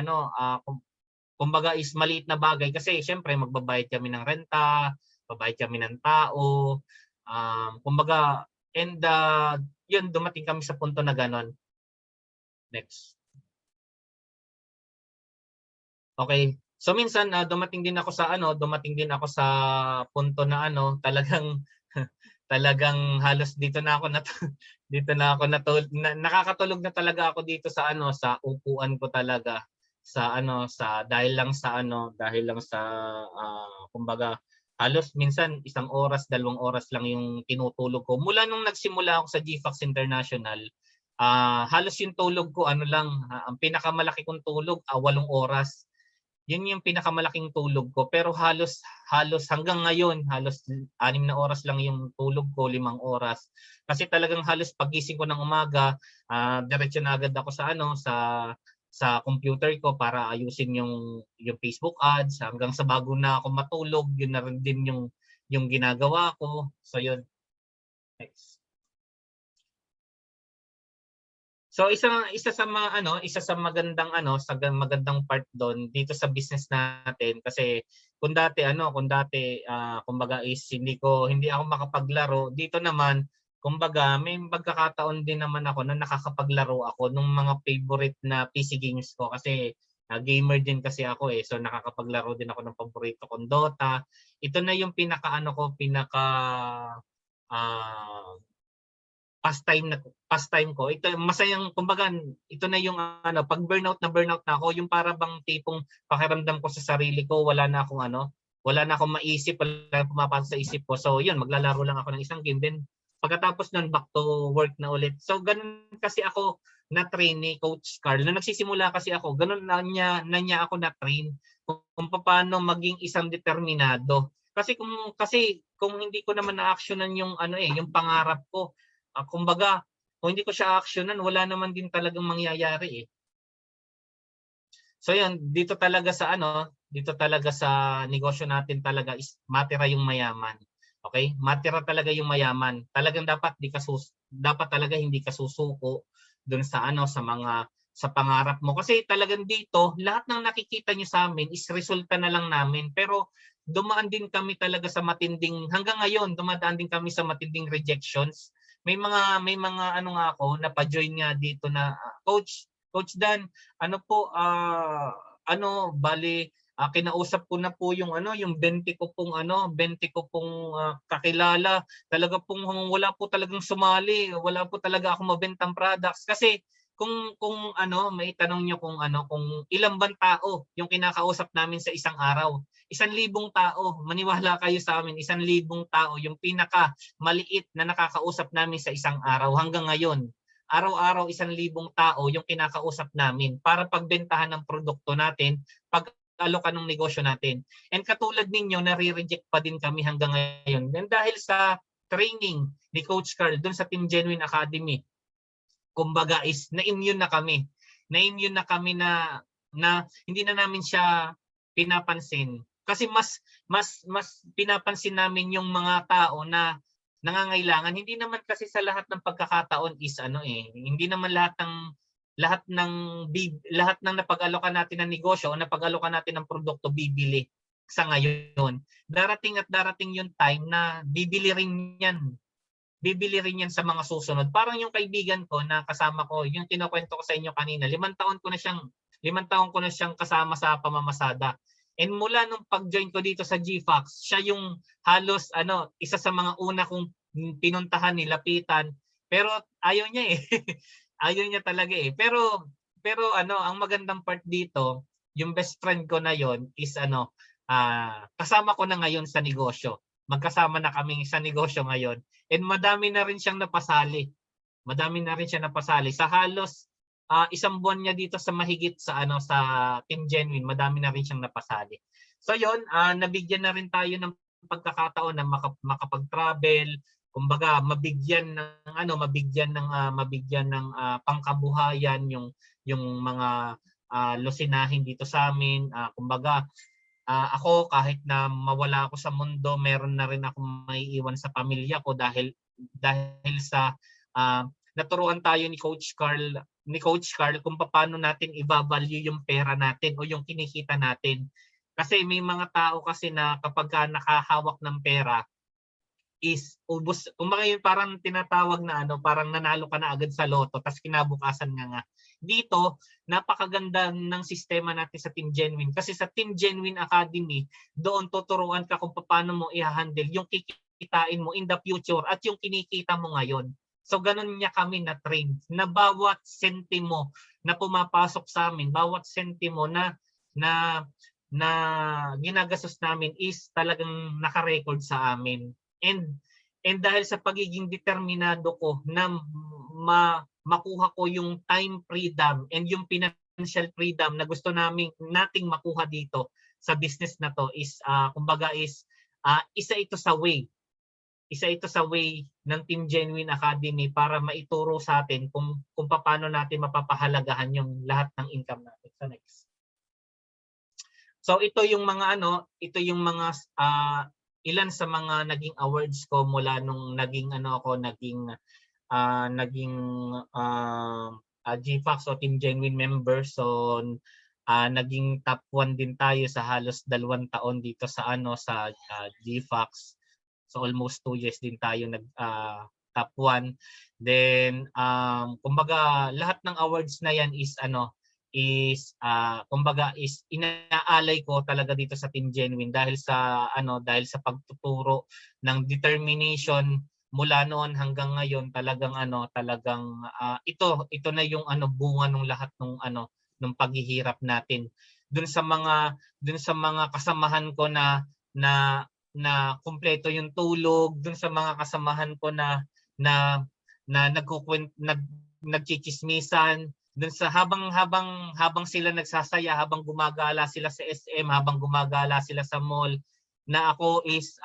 A: kumbaga is maliit na bagay kasi syempre magbabayad kami ng renta, babayad kami ng tao. Kumbaga yun, dumating kami sa punto na ganon. Next. Okay. So minsan dumating din ako sa punto na talagang halos dito na ako nakakatulog na talaga ako dito sa upuan ko talaga dahil lang sa kumbaga halos minsan 1 oras, 2 oras lang yung tinutulog ko. Mula nung nagsimula ako sa GFAX International, halos yung tulog ko ang pinakamalaki kong tulog 8 oras. Yun yung pinakamalaking tulog ko, pero halos hanggang ngayon halos 6 na oras lang yung tulog ko, 5 oras. Kasi talagang halos pagising ko ng umaga, diretso na agad ako sa computer ko para ayusin yung Facebook ads, hanggang sa bago na ako matulog, yun na rin din yung ginagawa ko. So yun. Next. So isa sa mga isa sa magandang magandang part doon dito sa business natin kasi kung dati kumbaga is hindi ako makapaglaro, dito naman kumbaga may pagkakataon din naman ako na nakakapaglaro ako ng mga favorite na PC games ko kasi gamer din kasi ako eh. So nakakapaglaro din ako ng paborito kong Dota. Ito na yung pinaka pastime ko. Ito masayang kumbaga ito na yung pag burnout na ako, yung para bang tipong pakiramdam ko sa sarili ko wala na akong maisip, wala na pumapasok sa isip ko. So yun, maglalaro lang ako ng isang game then pagkatapos nun back to work na ulit. So ganun kasi ako na train ni Coach Carl. Nung nagsisimula kasi ako, ganun na niya ako na train kung paano maging isang determinado. Kasi kung hindi ko naman na-actionan yung yung pangarap ko, kumbaga, kung hindi ko siya actionan, wala naman din talagang mangyayari eh. So yan, dito talaga sa negosyo natin talaga is matira yung mayaman. Okay? Matira talaga yung mayaman. Talagang dapat talaga hindi ka susuko doon sa pangarap mo. Kasi talagang dito, lahat ng nakikita niyo sa amin is resulta na lang namin. Pero dumaan din kami talaga sa hanggang ngayon, dumadaan din kami sa matinding rejections. May mga ako napa-join nga dito na Coach Dan, kinausap ko na po yung 20 ko pong kakilala. Talaga pong wala po talagang sumali, wala po talaga ako mabentang products kasi kung maitanong niyo kung ilang bang tao yung kinakausap namin sa isang araw. 1,000 tao, maniwala kayo sa amin, 1,000 tao yung pinaka maliit na nakakausap namin sa isang araw hanggang ngayon. Araw-araw 1,000 tao yung kinakausap namin para pagbentahan ng produkto natin, pag-alokan ng negosyo natin. And katulad ninyo, nare-reject pa din kami hanggang ngayon. And dahil sa training ni Coach Carl doon sa Team Genuine Academy, kumbaga is na-immune na kami. Na-immune na kami na hindi na namin siya pinapansin. Kasi mas pinapansin namin yung mga tao na nangangailangan. Hindi naman kasi sa lahat ng pagkakataon is hindi naman lahat ng napag-alokan natin ng negosyo o napag-alokan natin ng produkto bibili sa ngayon. Darating yung time na bibili rin yan sa mga susunod. Parang yung kaibigan ko na kasama ko, yung kinukwento ko sa inyo kanina, 5 taon ko na siyang kasama sa pamamasada. And mula nung pag-join ko dito sa GFAX, siya yung halos isa sa mga una kong pinuntahan, nilapitan. Pero ayaw niya eh. Ayaw niya talaga eh. Pero ang magandang part dito, yung best friend ko na yon is kasama ko na ngayon sa negosyo. Magkasama na kami sa negosyo ngayon. And madami na rin siyang napasali. Sa halos 1 buwan niya dito sa mahigit sa Team Genuine, madami na rin siyang napasali. So yon, nabigyan na rin tayo ng pagkakataon na makapag-travel, kumbaga mabigyan ng pangkabuhayan yung mga lusinahin dito sa amin. Kumbaga ako kahit na mawala ako sa mundo, meron na rin akong maiiwan sa pamilya ko dahil sa naturuan tayo ni Coach Carl kung paano natin i-value yung pera natin o yung kinikita natin. Kasi may mga tao kasi na kapag nakahawak ng pera is ubos. Kumbaga yun parang tinatawag na parang nanalo ka na agad sa loto tapos kinabukasan nga. Dito, napakaganda ng sistema natin sa Team Genuine. Kasi sa Team Genuine Academy, doon tuturuan ka kung paano mo i-handle yung kikitain mo in the future at yung kinikita mo ngayon. So ganun niya kami na-train na bawat sentimo na pumapasok sa amin, bawat sentimo na ginagastos namin is talagang naka-record sa amin. And dahil sa pagiging determinado ko na makuha ko yung time freedom and yung financial freedom na gusto nating makuha dito sa business na to is kumbaga is isa ito sa way ng Team Genuine Academy para maituro sa atin kung paano natin mapapahalagahan yung lahat ng income natin. So next. So ito yung mga ilan sa mga naging awards ko mula nung naging GFAX o Team Genuine member. So naging top 1 din tayo sa halos 2 taon dito sa sa GFAX. So almost 2 years din tayo nag top 1. Then kumbaga lahat ng awards na yan is kumbaga is inaalay ko talaga dito sa Team Genuine dahil sa pagtuturo ng determination mula noon hanggang ngayon. Talagang ito na yung bunga ng lahat ng paghihirap natin. Dun sa mga kasamahan ko na kumpleto yung tulog, dun sa mga kasamahan ko na nagchichismisan, dun sa habang sila nagsasaya, habang gumagala sila sa SM, habang gumagala sila sa mall, na ako is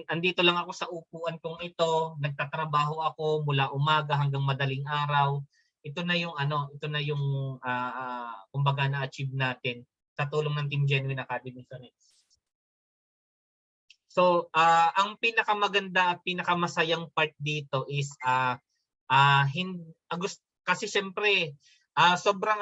A: andito lang ako sa upuan kong ito, nagtatrabaho ako mula umaga hanggang madaling araw. Ito na yung kumbaga na-achieve natin sa tulong ng Team Genuine Academy sa NEXT. So, ang pinakamaganda at pinakamasayang part dito is kasi siyempre sobrang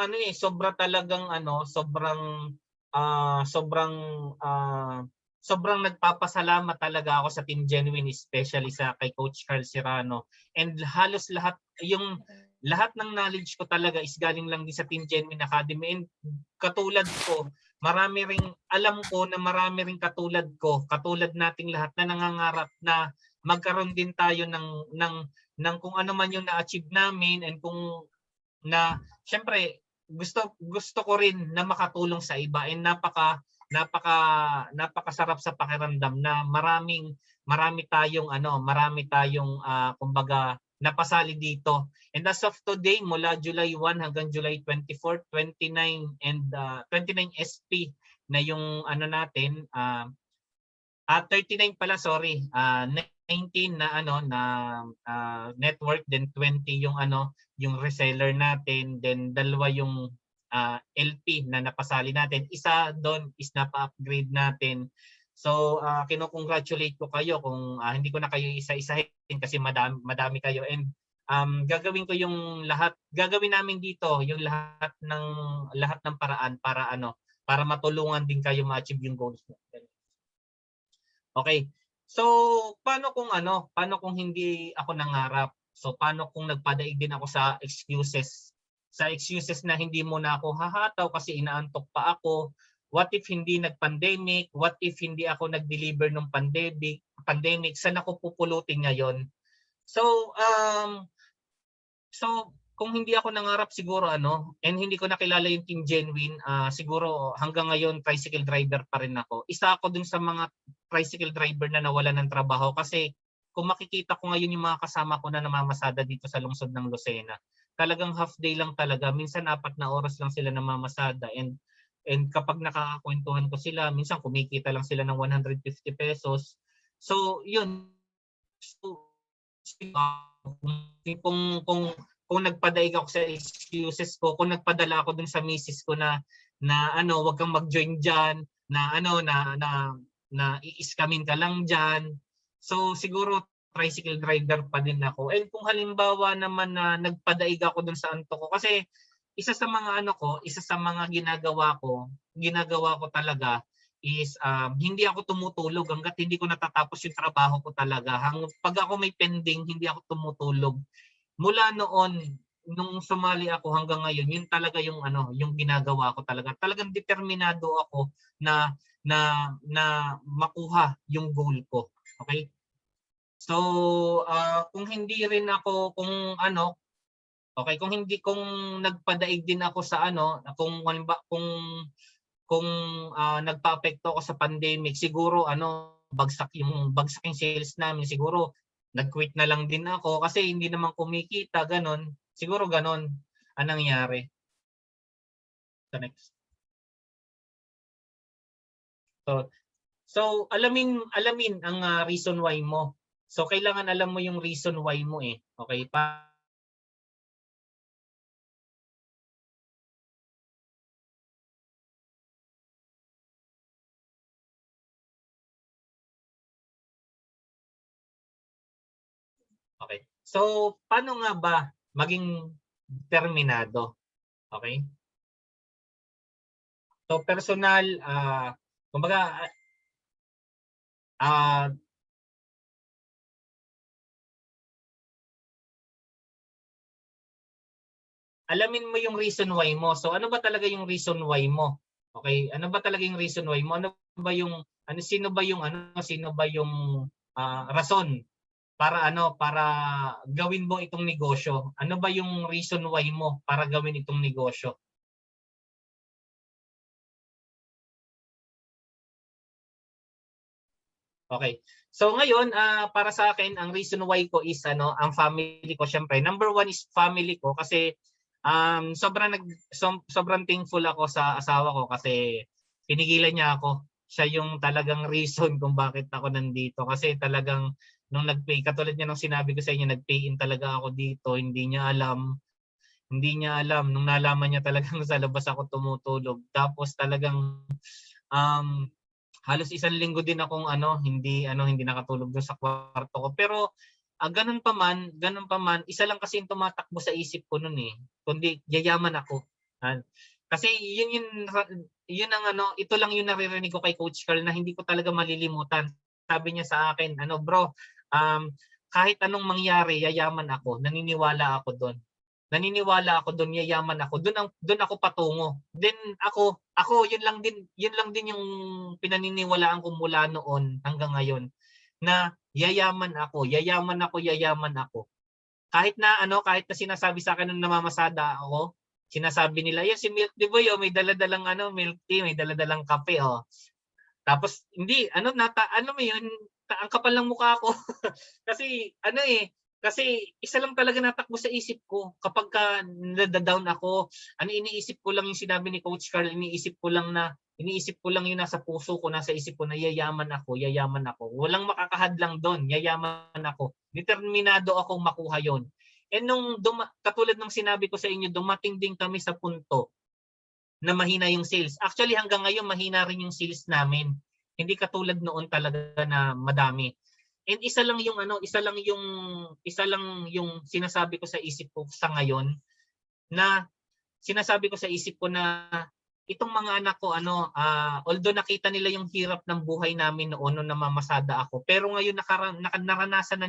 A: nagpapasalamat talaga ako sa Team Genuine, especially kay Coach Carl Serrano. And halos lahat ng knowledge ko talaga is galing lang din sa Team Genuine Academy. And katulad ko, alam ko na marami ring katulad nating lahat na nangangarap na magkaroon din tayo ng kung ano man yung na-achieve namin, and kung na syempre gusto ko rin na makatulong sa iba, and napakasarap sa pakiramdam na marami tayong kumbaga napasali dito. And as of today, mula July 1 hanggang July 24, 29 SP na yung natin, 39 pala, sorry. 19 na network, then 20 yung reseller natin, then 2 yung LP na napasali natin. Isa doon is napa-upgrade natin. So kino-congratulate ko kayo kung hindi ko na kayo isa-isahin kasi madami kayo, and gagawin namin dito yung lahat ng paraan para matulungan din kayo ma-achieve yung goals mo. Okay. So paano kung hindi ako nangarap? So paano kung nagpadaig din ako sa excuses na hindi mo na ako hahataw kasi inaantok pa ako? What if hindi nag-pandemic? What if hindi ako nag-deliver ng pandemic? Saan ako pupulutin ngayon? So kung hindi ako nangarap siguro and hindi ko nakilala yung Team Genuine, siguro hanggang ngayon tricycle driver pa rin ako. Isa ako dun sa mga tricycle driver na nawalan ng trabaho kasi kung makikita ko ngayon yung mga kasama ko na namamasada dito sa lungsod ng Lucena, talagang half day lang talaga. Minsan 4 na oras lang sila namamasada, and kapag nakakakwentuhan ko sila, minsan kumikita lang sila ng 150 pesos. So yun. So, kung nagpadaig ako sa excuses ko, kung nagpadala ako dun sa misis ko na wag kang mag-join diyan, na i-scamin ka lang diyan. So siguro tricycle driver pa din ako. And kung halimbawa naman na nagpadaig ako dun sa antok ko, kasi isa sa mga ginagawa ko talaga is hindi ako tumutulog hangga't hindi ko natatapos yung trabaho ko talaga. Pag ako may pending, hindi ako tumutulog. Mula noon, nung sumali ako hanggang ngayon, yun talaga yung ginagawa ko talaga. Talagang determinado ako na makuha yung goal ko. Okay? So, kung hindi rin ako kung nagpadaig din ako sa kung nagpaapekto ako sa pandemic, siguro bagsak yung sales namin, siguro nag-quit na lang din ako kasi hindi naman kumikita, ganon. Siguro ganon ang nangyari. So next. So alamin ang reason why mo. So kailangan alam mo yung reason why mo Okay? Okay. So paano nga ba maging determinado. Okay? So personal, kumbaga, ah, alamin mo yung reason why mo. So ano ba talaga yung reason why mo? Okay? Ano ba talaga yung reason why mo? Ano ba yung sino ba yung rason para gawin mo itong negosyo? Ano ba yung reason why mo para gawin itong negosyo? Okay. So ngayon, para sa akin, ang reason why ko is ang family ko syempre. Number one is family ko kasi sobrang thankful ako sa asawa ko kasi pinigilan niya ako. Siya yung talagang reason kung bakit ako nandito kasi talagang nung nag-pay, katulad niya nung sinabi ko sa inyo, nag-pay in talaga ako dito, hindi niya alam nung nalaman niya talagang sa labas ako tumutulog. Tapos talagang um halos isang linggo din akong hindi nakatulog doon sa kwarto ko. Pero ganun pa man, isa lang kasi yung tumatakbo sa isip ko noon eh. Kundi yayaman ako. Kasi yun ang ito lang yung naririnig ko kay Coach Carl na hindi ko talaga malilimutan. Sabi niya sa akin, bro, kahit anong mangyari, yayaman ako. Naniniwala ako doon. Yayaman ako. Doon ako patungo. Then ako yun lang din yung pinaniniwalaan ko mula noon hanggang ngayon na yayaman ako. Kahit na sinasabi sa akin ng namamasada ako, sinasabi nila, "Yan si Milk Tea Boy, may dala-dalang milk tea, may dala-dalang kape oh." Tapos hindi mo yun, ang kapal ng mukha ko. Kasi isa lang talaga natakbo sa isip ko kapagka nada-down ako. Iniisip ko lang yung sinabi ni Coach Carl, iniisip ko lang yung nasa puso ko, nasa isip ko na yayaman ako. Walang makakahadlang doon, yayaman ako. Determinado akong makuha yon. And katulad ng sinabi ko sa inyo, dumating din kami sa punto na mahina yung sales. Actually hanggang ngayon mahina rin yung sales namin. Hindi katulad noon talaga na madami. And isa lang yung sinasabi ko sa isip ko sa ngayon na itong mga anak ko although nakita nila yung hirap ng buhay namin noon nung namamasada ako, pero ngayon naranasan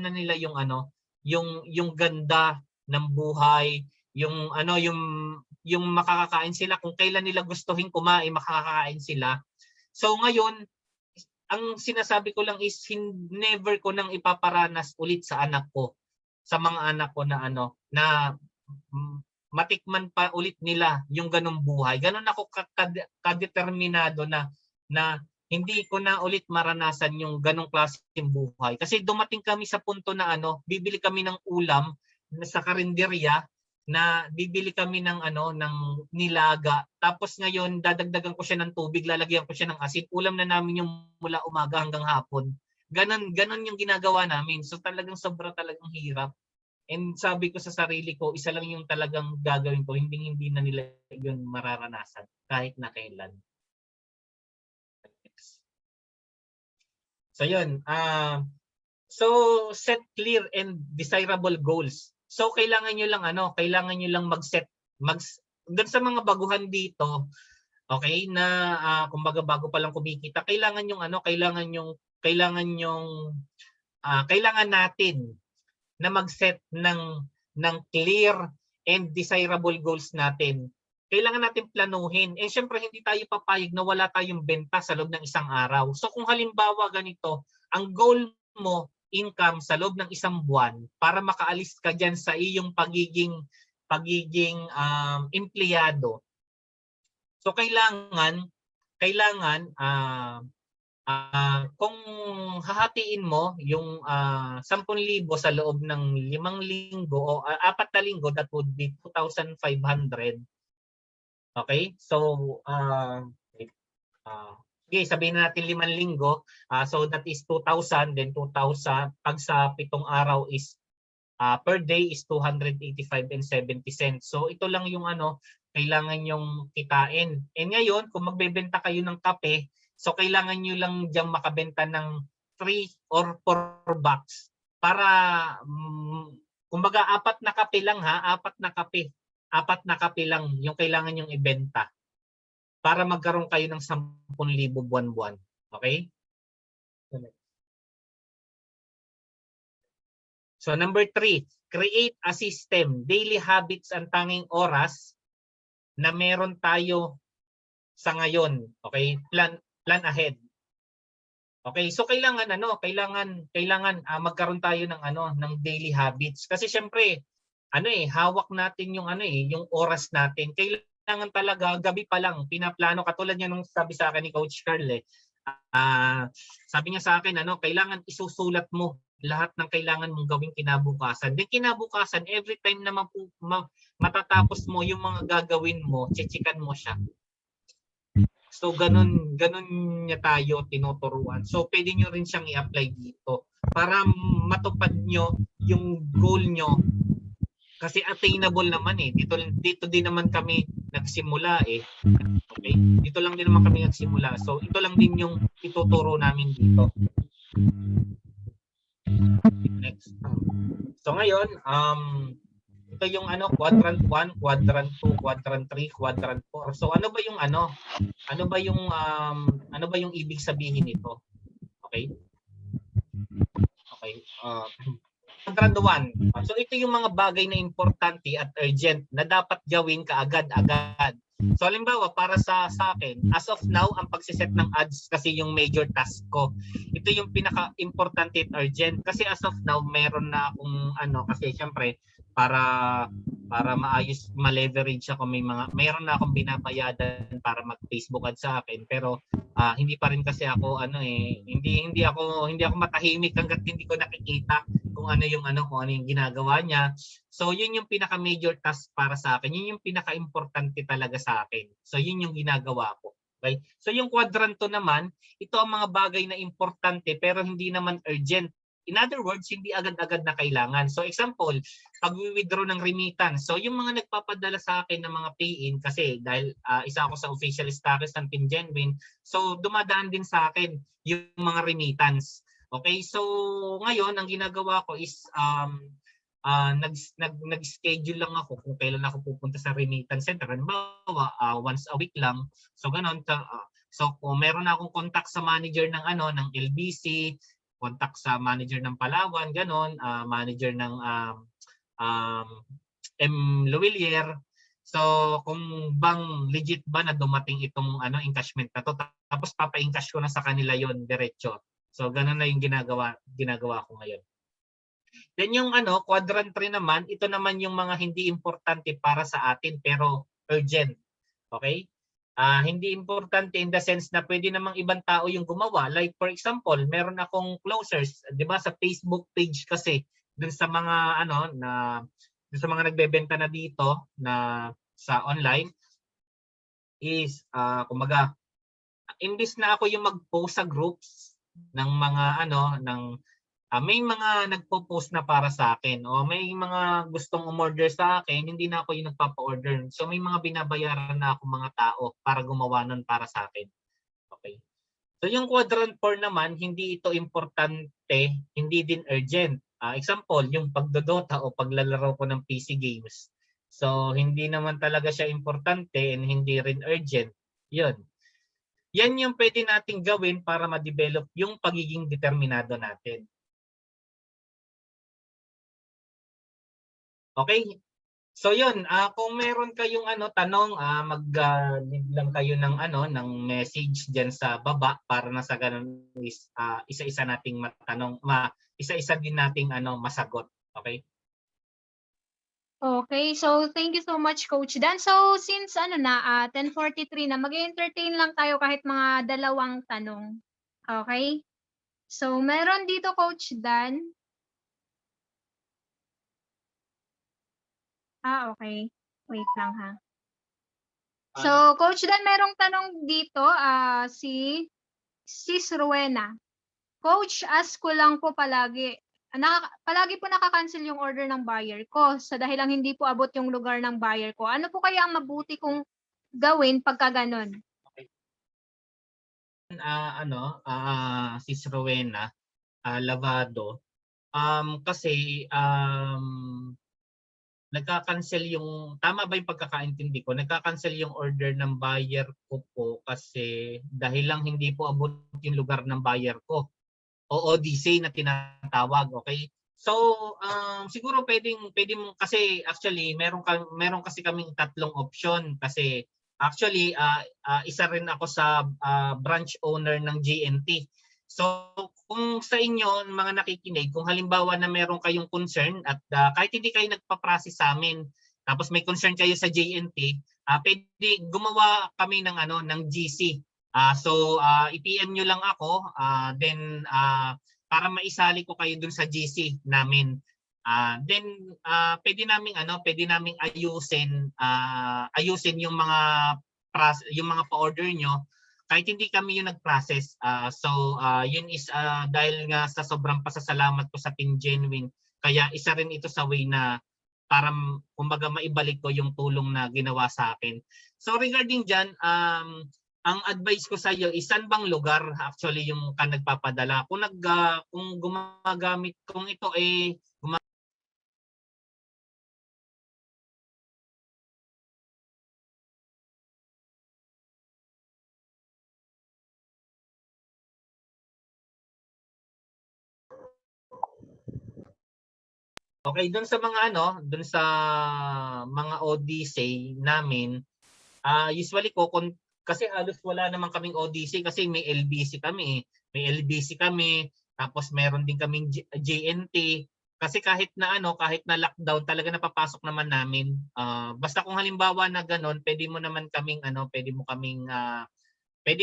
A: na nila yung ganda ng buhay, yung makakakain sila kung kailan nila gustuhin kumain, makakakain sila. So ngayon, ang sinasabi ko lang is never ko nang ipaparanas ulit sa mga anak ko na matikman pa ulit nila yung ganung buhay. Ganun ako kadeterminado na hindi ko na ulit maranasan yung ganung klaseng buhay. Kasi dumating kami sa punto na bibili kami ng ulam sa karinderya, na bibili kami ng nilaga. Tapos ngayon dadagdagan ko siya ng tubig, lalagyan ko siya ng asin. Ulam na namin yung mula umaga hanggang hapon. Ganon yung ginagawa namin. So talagang talagang hirap. And sabi ko sa sarili ko, isa lang yung talagang gagawin ko, hindi na nila yun mararanasan kahit na kailan. So yun, so set clear and desirable goals. So kailangan niyo lang mag-set doon sa mga baguhan dito, okay, na kumbaga bago pa lang kumikita, kailangan natin na mag-set ng clear and desirable goals natin. Kailangan natin planuhin. Eh syempre hindi tayo papayag na wala tayong benta sa loob ng isang araw. So kung halimbawa ganito, ang goal mo income sa loob ng isang buwan para makaalis ka diyan sa iyong pagiging empleyado. So kailangan kung hahatiin mo yung 10,000 sa loob ng 5 linggo o 4 na linggo, that would be 2,500. Okay? So okay, sabihin na natin 5 linggo, so that is 2,000, then 2,000 pag sa 7 araw is per day is 285.70 cents. So ito lang yung kailangan yung kitain. And ngayon, kung magbebenta kayo ng kape, so kailangan nyo lang diyang makabenta ng 3 or 4 box para Kumbaga, 4 na kape lang ha, 4 na kape. 4 na kape lang yung kailangan yung ibenta para magkaroon kayo ng 10,000 buwan-buwan. Okay? So number 3, create a system, daily habits ang tanging oras na meron tayo sa ngayon. Okay? Plan ahead. Okay, so kailangan magkaroon tayo ng ng daily habits kasi syempre hawak natin yung yung oras natin. Kailangan talaga gabi pa lang pinaplano katulad niya nung sabi sa akin ni Coach Carl sabi niya sa akin kailangan isusulat mo lahat ng kailangan mong gawing kinabukasan. Then kinabukasan every time na matatapos mo yung mga gagawin mo, chichikan mo siya. So ganun niya tayo tinuturuan. So pwede nyo rin siyang i-apply dito para matupad nyo yung goal nyo. Kasi attainable naman Dito din naman kami nagsimula Okay? Dito lang din naman kami nagsimula. So ito lang din yung ituturo namin dito. Next. So ngayon, ito yung quadrant 1, quadrant 2, quadrant 3, quadrant 4. So ano ba yung ibig sabihin nito? Okay? Okay. Quadrant 1. So ito yung mga bagay na importante at urgent na dapat gawin kaagad-agad. So halimbawa para sa akin, as of now ang pagsiset ng ads kasi yung major task ko. Ito yung pinaka-importante at urgent kasi as of now meron na akong kasi syempre para maayos ma-leverage ako mayroon na akong binabayadan para mag-Facebook ads sa akin pero hindi pa rin kasi ako hindi ako matahimik hangga't hindi ko nakikita kung ano yung ginagawa niya. So yun yung pinaka-major task para sa akin. Yun yung pinaka-importante talaga sa akin. So yun yung ginagawa ko. Okay? So yung quadrant 2 naman, ito ang mga bagay na importante pero hindi naman urgent. In other words, hindi agad-agad na kailangan. So example, pag-withdraw ng remittance. So yung mga nagpapadala sa akin ng mga pay-in kasi dahil isa ako sa official stockist ng Team Genuine, so dumadaan din sa akin yung mga remittance. Okay, so ngayon ang ginagawa ko is nag-schedule lang ako kung kailan ako pupunta sa remittance center. Halimbawa, once a week lang. So ganun. So kung meron akong contact sa manager ng ng LBC, contact sa manager ng Palawan, ganun, manager ng M. Luwilier. So kung bang legit ba na dumating itong encashment na to, tapos papa-encash ko na sa kanila yon diretso. So ganun na yung ginagawa ko ngayon. Then yung quadrant 3 naman, ito naman yung mga hindi importante para sa atin pero urgent. Okay? Hindi importante in the sense na pwede namang ibang tao yung gumawa. Like for example, meron akong closers, 'di ba sa Facebook page kasi dun sa mga dun sa mga nagbebenta na dito na sa online is kumbaga imbis na ako yung mag-post sa groups ng mga may mga nagpo-post na para sa akin o may mga gustong umorder sa akin, hindi na ako yung nagpapa-order. So may mga binabayaran na ako mga tao para gumawa nun para sa akin. Okay. So yung quadrant 4 naman, hindi ito importante, hindi din urgent. Example, yung pagdodota o paglalaro ko ng PC games. So hindi naman talaga siya importante and hindi rin urgent. Yun. Yan yung pwede nating gawin para ma-develop yung pagiging determinado natin. Okay? So yun, kung meron kayong tanong, mag-leave lang kayo ng message diyan sa baba para na sa ganun is isa-isa nating matanong, isa-isa din nating masagot. Okay?
B: Okay, so thank you so much, Coach Dan. So since 10:43 na, mag-entertain lang tayo kahit mga 2 tanong. Okay? So meron dito, Coach Dan. Okay. Wait lang ha. So Coach Dan, merong tanong dito, si Sis Rowena. Coach, ask ko lang po palagi. Palagi po naka-cancel yung order ng buyer ko sa dahilang hindi po abot yung lugar ng buyer ko. Ano po kaya ang mabuti kong gawin pagka ganun?
A: Okay. Sis Rowena, Lavado, Kasi nagka-cancel yung, tama ba yung pagkakaintindi ko? Nagka-cancel yung order ng buyer ko po kasi dahil lang hindi po abot yung lugar ng buyer ko. O ODC na tinatawag, okay? So, siguro pwedeng mo kasi actually meron kasi kaming tatlong option kasi actually isa rin ako sa branch owner ng GNT. So, kung sa inyo mga nakikinig, kung halimbawa na meron kayong concern at kahit hindi kayo nagpa-process sa amin, tapos may concern kayo sa GNT, pwede gumawa kami ng ng GC. So i-PM nyo lang ako, then para maisali ko kayo dun sa GC namin. Then pwede naming ayusin yung mga pa-order nyo kahit hindi kami yung nag-process. So yun is dahil nga sa sobrang pasasalamat ko sa Team Genuine, kaya isa rin ito sa way na para kumbaga maibalik ko yung tulong na ginawa sa akin. So regarding dyan, ang advice ko sa iyo is saan bang lugar actually yung ka nagpapadala? Kung gumagamit, kung ito okay, doon sa mga doon sa mga ODC namin, usually kasi halos wala naman kaming ODC kasi may LBC kami. May LBC kami, tapos meron din kaming JNT. Kasi kahit na lockdown talaga napapasok naman namin. Basta kung halimbawa na ganun, pwede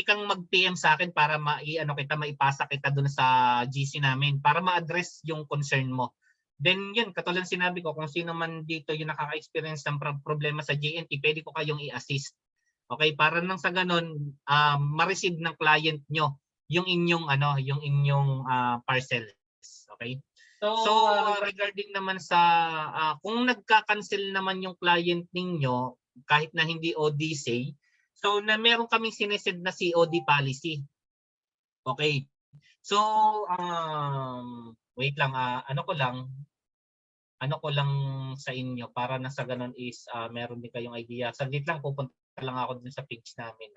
A: kang mag-PM sa akin para maipasa kita doon sa GC namin para ma-address yung concern mo. Then yun, katulad sinabi ko, kung sino man dito yung nakaka-experience ng problema sa JNT, pwede ko kayong i-assist. Okay, para nang sa ganun, ma-receive ng client nyo yung inyong parcels. Okay? So regarding naman sa kung nagka-cancel naman yung client ninyo kahit na hindi ODC, so meron kaming sinesend na COD policy. Okay. So wait lang, ano ko lang sa inyo para na sa ganun is meron din kayong idea. Saglit lang, pupunta lang ako dun sa page namin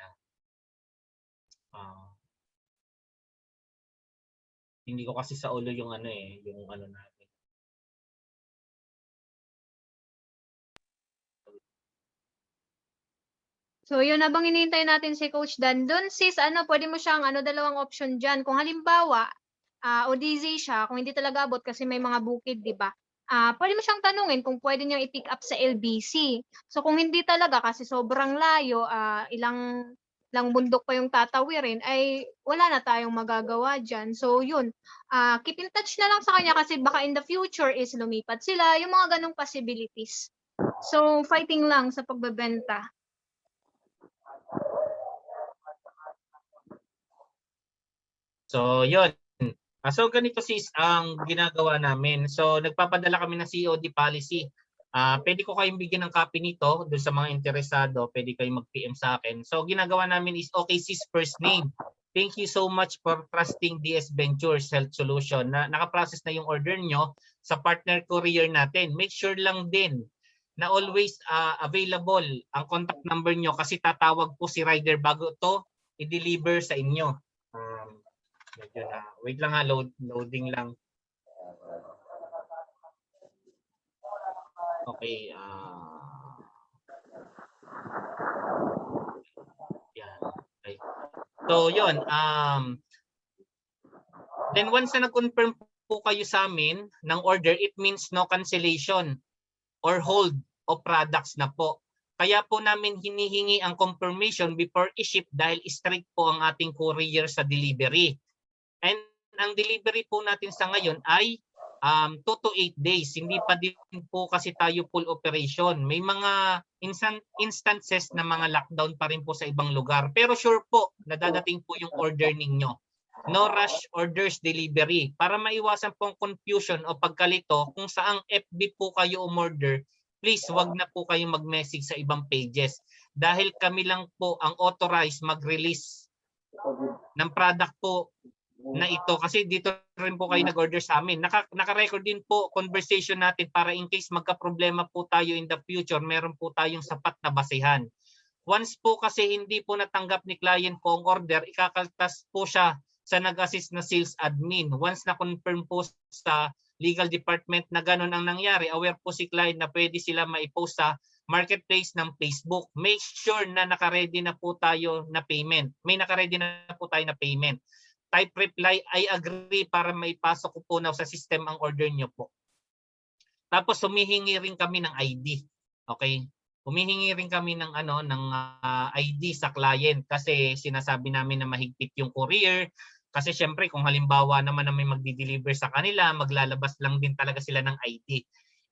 A: hindi ko kasi sa ulo yung namin.
B: So, yun, habang hinihintay natin si Coach Dan, dun sis, pwede mo siyang, dalawang option dyan. Kung halimbawa, ODZ siya, kung hindi talaga abot kasi may mga bukid, di ba? Pwede mo siyang tanungin kung pwede niyang i-pick up sa LBC. So, kung hindi talaga kasi sobrang layo, ilang bundok pa yung tatawirin, ay wala na tayong magagawa dyan. So, yun, keep in touch na lang sa kanya kasi baka in the future is lumipat sila, yung mga ganong possibilities. So, fighting lang sa pagbebenta.
A: So, yun. So, ganito sis ang ginagawa namin. So, nagpapadala kami ng COD policy. Pwede ko kayong bigyan ng copy nito doon sa mga interesado. Pwede kayong mag-PM sa akin. So, ginagawa namin is, okay sis, first name. Thank you so much for trusting DS Ventures Health Solution. Nakaprocess na yung order nyo sa partner courier natin. Make sure lang din na always available ang contact number nyo kasi tatawag po si rider bago to i-deliver sa inyo. Medyo wait lang loading lang. Okay, yan. Okay. So, yun, then once na nag-confirm po kayo sa amin ng order, it means no cancellation or hold of products na po. Kaya po namin hinihingi ang confirmation before i-ship dahil strict po ang ating courier sa delivery. And ang delivery po natin sa ngayon ay 2 to 8 days. Hindi pa din po kasi tayo full operation. May mga instances na mga lockdown pa rin po sa ibang lugar. Pero sure po, nadadating po yung order ninyo. No rush orders delivery. Para maiwasan pong confusion o pagkalito kung saang FB po kayo umorder, please wag na po kayong mag-message sa ibang pages. Dahil kami lang po ang authorized mag-release ng product po na ito kasi dito rin po kayo nag-order sa amin. Naka-record din po conversation natin para in case magka-problema po tayo in the future, meron po tayong sapat na basehan. Once po kasi hindi po natanggap ni client po ang order, ikakaltas po siya sa nag-assist na sales admin. Once na confirm po sa legal department na ganun ang nangyari, aware po si client na pwede sila maipost sa marketplace ng Facebook. Make sure na naka-ready na po tayo na payment. May naka-ready na po tayo na payment. Type reply, I agree para maipasok ko po na sa system ang order nyo po. Tapos humihingi rin kami ng ID. Okay? Humihingi rin kami ng ID sa client kasi sinasabi namin na mahigpit yung courier. Kasi syempre kung halimbawa naman na may magdi-deliver sa kanila, maglalabas lang din talaga sila ng ID.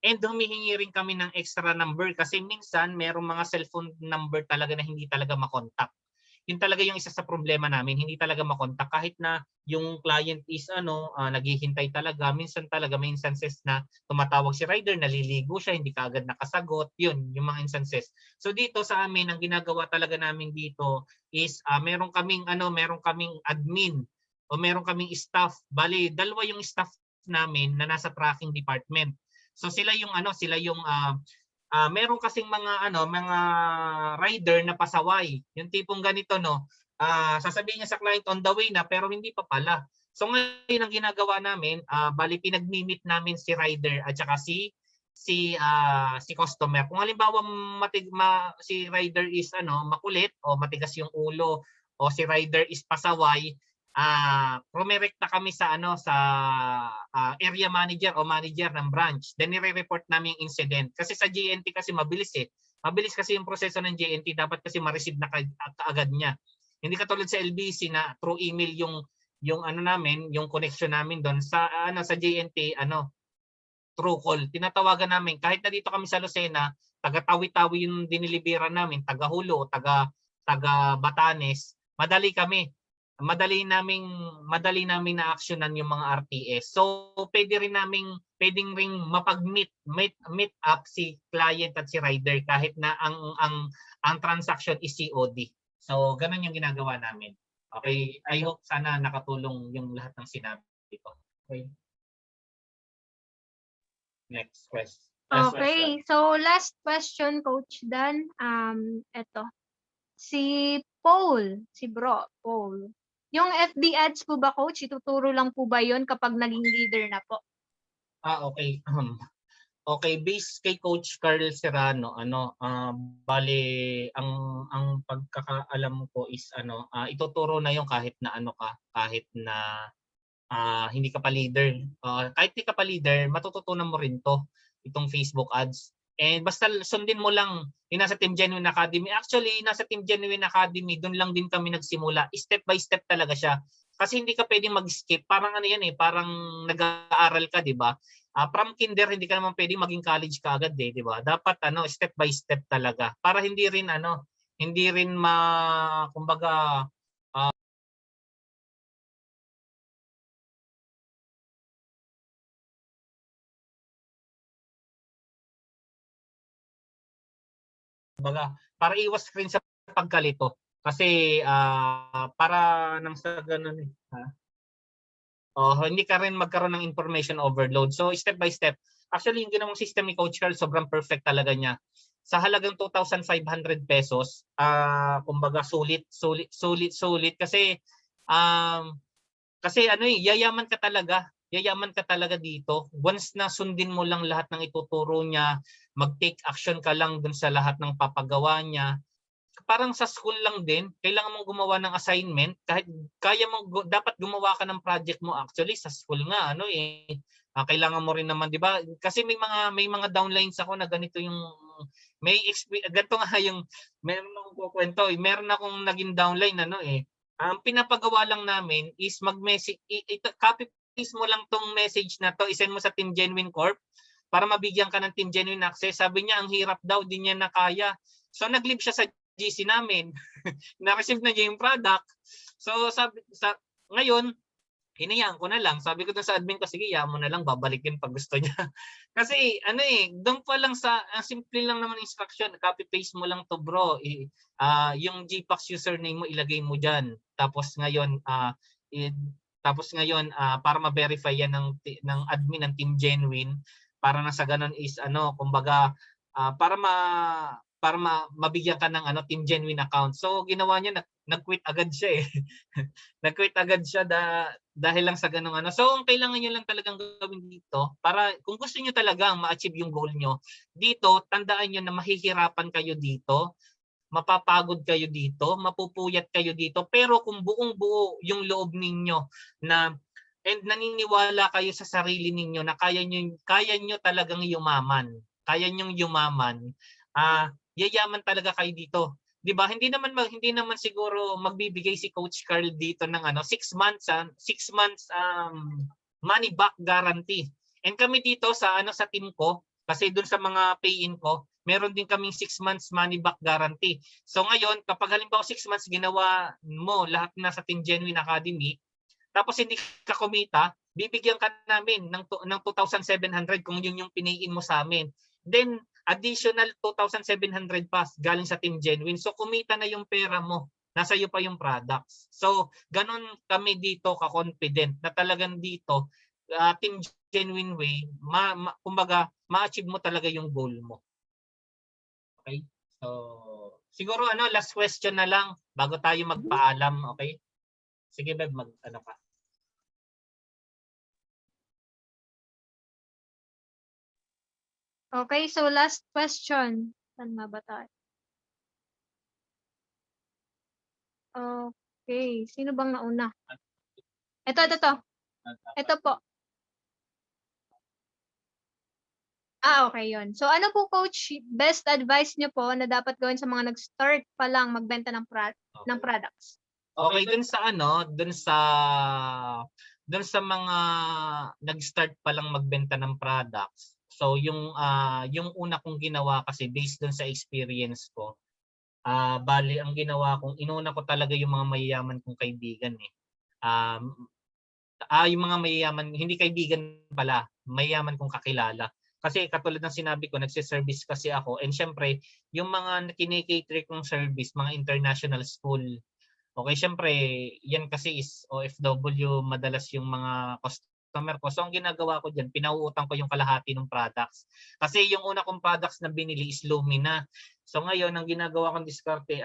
A: And humihingi rin kami ng extra number kasi minsan merong mga cellphone number talaga na hindi talaga makontak. Yun talaga yung isa sa problema namin, hindi talaga makontak kahit na yung client is naghihintay talaga. Minsan talaga may instances na tumatawag si rider, naliligo siya, hindi kaagad nakasagot. Yun, yung mga instances. So dito sa amin, ang ginagawa talaga namin dito is meron kaming admin o meron kaming staff. Bali, dalawa yung staff namin na nasa tracking department. So sila yung meron kasing mga rider na pasaway. Yung tipong ganito sasabihin niya sa client on the way na pero hindi pa pala. So ngayon ang ginagawa namin, bali pinagmi-meet namin si rider at saka si customer. Kung halimbawa si rider is makulit o matigas yung ulo o si rider is pasaway, rumirekta kami sa area manager o manager ng branch. Then nire-report namin yung incident. Kasi sa JNT kasi mabilis eh. Mabilis kasi yung proseso ng JNT, dapat kasi ma-receive na kaagad niya. Hindi katulad sa LBC na through email yung connection namin doon sa JNT through call. Tinatawagan namin kahit na dito kami sa Lucena, taga Tawi-Tawi yung diniliberan namin, taga Hulo, taga Batanes, madali naming na-actionan yung mga RTS. So pwedeng ring meet up si client at si rider kahit na ang transaction is COD. So ganun yung ginagawa namin. Okay, I hope sana nakatulong yung lahat ng sinabi ko. Okay. Next question.
B: Okay, so last question, Coach Dan. Eto. Si Paul. Yung FB ads po ba, Coach? Ituturo lang po ba yun kapag naging leader na po?
A: Okay. Okay, based kay Coach Carl Serrano, bale ang pagkakaalam ko is ituturo na yung kahit na hindi ka pa leader. Kahit hindi ka pa leader, matututunan mo rin itong Facebook ads. And basta sundin mo lang yung nasa Team Genuine Academy. Actually, nasa Team Genuine Academy, doon lang din kami nagsimula. Step by step talaga siya. Kasi hindi ka pwedeng mag-skip. Parang parang nag-aaral ka, di ba? From kinder, hindi ka naman pwedeng maging college ka agad, di ba? Dapat step by step talaga. Para hindi rin kumbaga, para iwas rin sa pagkalito. Kasi para nang sa ganun hindi ka rin magkaroon ng information overload. So step by step. Actually, yung ginawang system ni Coach Carl, sobrang perfect talaga niya. Sa halagang 2,500 pesos, kumbaga sulit kasi yayaman ka talaga. Yayaman ka talaga dito. Once na sundin mo lang lahat ng ituturo niya, mag-take action ka lang dun sa lahat ng papagawa niya. Parang sa school lang din, kailangan mong gumawa ng assignment kahit dapat gumawa ka ng project mo actually sa school nga kailangan mo rin naman, 'di ba? Kasi may mga downlines ako na ganito yung ganito nga yung meron akong kukwento, meron akong naging downline ang pinapagawa lang namin is mag-message, copy paste mo lang tong message na to, isend mo sa Team Genuine Corp para mabigyan ka ng Team Genuine access. Sabi niya ang hirap daw, di niya na kaya. So nag-leave siya sa GC namin. Na-receive na niya yung product. So ngayon, hinayaan ko na lang. Sabi ko dun sa admin ko, sige, hayaan mo na lang, babalik din pag gusto niya. Kasi doon pa lang ang simple lang naman instruction, copy paste mo lang to, bro. Yung GPAX username mo ilagay mo diyan. Tapos ngayon Tapos ngayon para ma-verify yan ng admin ng Team Genuine, para na sa ganun is kumbaga mabigyan ka ng Team Genuine account. So ginawa niya, nag-quit agad siya eh. Nag-quit agad siya dahil lang sa ganung So ang kailangan niyo lang talagang gawin dito, para kung gusto niyo talagang ma-achieve yung goal niyo, dito tandaan niyo na mahihirapan kayo dito, mapapagod kayo dito, mapupuyat kayo dito, pero kung buong-buo yung loob ninyo and naniniwala kayo sa sarili ninyo na kaya nyo talagang yumaman. Kaya nyo yumaman. Yayaman talaga kayo dito. 'Di ba? Hindi naman siguro magbibigay si Coach Carl dito ng 6 months money back guarantee. And kami dito sa team ko, kasi doon sa mga pay-in ko, meron din kaming 6 months money back guarantee. So ngayon, kapag halimbawa 6 months ginawa mo lahat na sa Team Genuine Academy, tapos hindi ka kumita, bibigyan ka namin ng 2,700 kung yun yung pinayin mo sa amin. Then, additional 2,700 pa galing sa Team Genuine. So, kumita na yung pera mo. Nasa iyo pa yung products. So, ganun kami dito ka-confident na talagang dito, Team Genuine way, kumbaga, ma-achieve mo talaga yung goal mo. Okay? So, siguro last question na lang bago tayo magpaalam. Okay? Sige, Beb, ka.
B: Okay, so last question. Saan nga ba tayo? Okay, sino bang nauna? Ito. Ito po. Okay yun. So ano po, Coach, best advice niyo po na dapat gawin sa mga nag-start pa lang magbenta ng products?
A: Okay, dun sa mga nag-start pa lang magbenta ng products. So yung una kong ginawa, kasi based dun sa experience ko, bali ang ginawa kong, inuna ko talaga yung mga mayayaman kong kaibigan eh. Yung mga mayayaman, hindi kaibigan pala, mayayaman kong kakilala. Kasi katulad ng sinabi ko, nagsiservice kasi ako, and syempre, yung mga kinikater kong service, mga international school. Okay, syempre, yan kasi is OFW, madalas yung mga customer ko. So ang ginagawa ko diyan, pinauutang ko yung kalahati ng products. Kasi yung una kong products na binili is Lumina. So ngayon, ang ginagawa kong diskarte,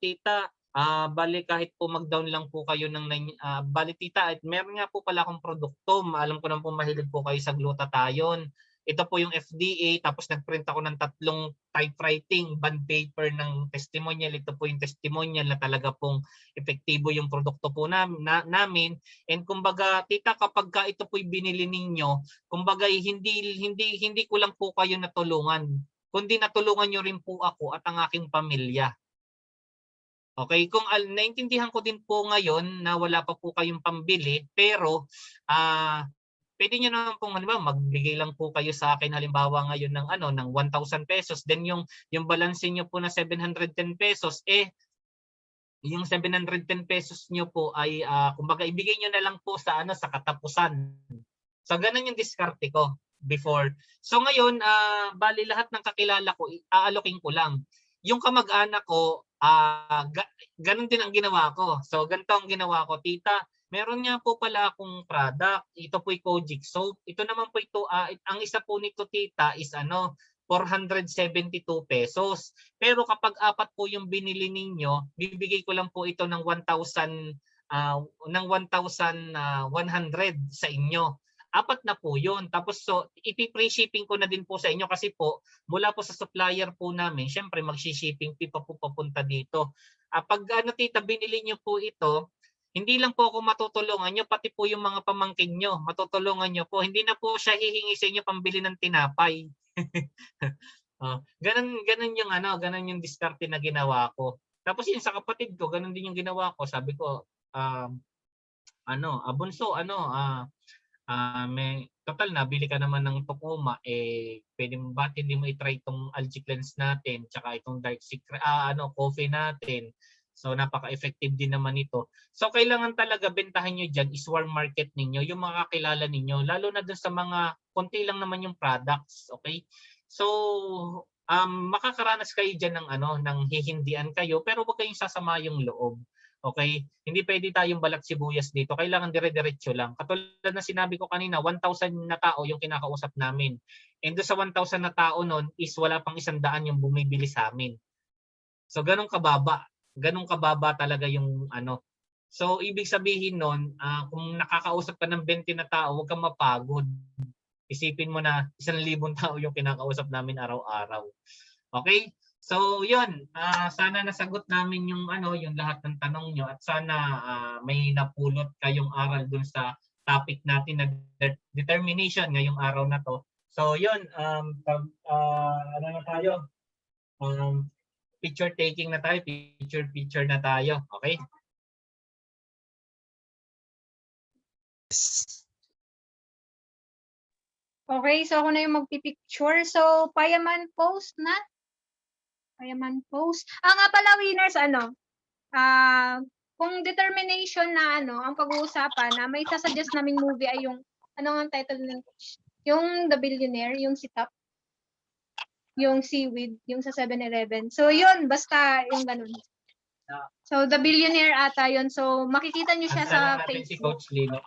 A: tita, bali kahit po mag-down lang po kayo ng bali tita, meron nga po pala akong produkto. Alam ko naman po mahilig po kayo sa glutathione. Ito po yung FDA, tapos nagprint ako ng 3 typewriting bond paper ng testimonial. Ito po yung testimonial na talaga pong epektibo yung produkto po namin. And kumbaga, tita, kapag ka ito po'y binili ninyo, kumbaga hindi ko lang po kayo natulungan, kundi natulungan nyo rin po ako at ang aking pamilya. Okay, kung naintindihan ko din po ngayon na wala pa po kayong pambili, pero pwede niyo naman pong magbigay lang po kayo sa akin halimbawa ngayon ng 1,000 pesos, then yung balance niyo po na 710 pesos yung 710 pesos niyo po ay kumbaga ibigay niyo na lang po sa sa katapusan. So ganun yung diskarte ko before. So ngayon bali lahat ng kakilala ko aaloking ko lang. Yung kamag-anak ko ganun din ang ginawa ko. So ganito ang ginawa ko, tita, meron nga po pala akong product. Ito po yung Kojic soap. Ito naman po ang isa po nito, tita, is 472 pesos. Pero kapag 4 po yung binili ninyo, bibigay ko lang po ito ng 1,100 sa inyo. 4 na po yun. Tapos ipi-free shipping ko na din po sa inyo kasi po mula po sa supplier po namin, syempre magshi-shipping fee pa po papunta dito. Pag tita, binili niyo po ito, hindi lang po ako matutulungan nyo, pati po yung mga pamangkin nyo, matutulungan nyo po. Hindi na po siya hihingi sa inyo pambili ng tinapay. Ganun yung diskarte na ginawa ko. Tapos yun sa kapatid ko, ganun din yung ginawa ko. Sabi ko, bunso, may total nabili ka naman ng Tokuma, pwede mo ba hindi mo i-try itong Algae Cleanse natin, tsaka itong Dark Secret, coffee natin. So napaka-effective din naman ito. So kailangan talaga bentahan nyo dyan is warm market ninyo, yung mga kakilala ninyo, lalo na dun sa mga konti lang naman yung products, okay? So makakaranas kayo dyan ng hihindian kayo, pero wag kayong sasama yung loob. Okay? Hindi pwede tayong balat sibuyas dito. Kailangan dire-diretso lang. Katulad na sinabi ko kanina, 1,000 na tao yung kinakausap namin. And doon sa 1,000 na tao nun is wala pang 100 yung bumibili sa amin. So ganun kababa. Ganun kababa talaga yung ano. So ibig sabihin nun, kung nakakausap ka ng 20 na tao, huwag kang mapagod. Isipin mo na 1,000 tao yung kinakausap namin araw-araw. Okay? So, 'yun. Sana nasagot namin yung yung lahat ng tanong nyo at sana may napulot kayong aral dun sa topic natin na determination ngayong araw na 'to. So, 'yun, ano na tayo? Picture taking na tayo, picture na tayo. Okay?
B: Okay, so ako na yung magpipicture. So, payaman post na. Payaman post. Nga pala, winners, kung determination na ang pag-uusapan na may sasuggest naming movie ay yung, ano ang title ng yung The Billionaire, yung si Top, yung Seaweed, yung sa 7-Eleven. So, yun, basta yung ganun. So, The Billionaire ata yun. So, makikita nyo siya sa
A: Natin si
B: Facebook.
A: Coach Lino.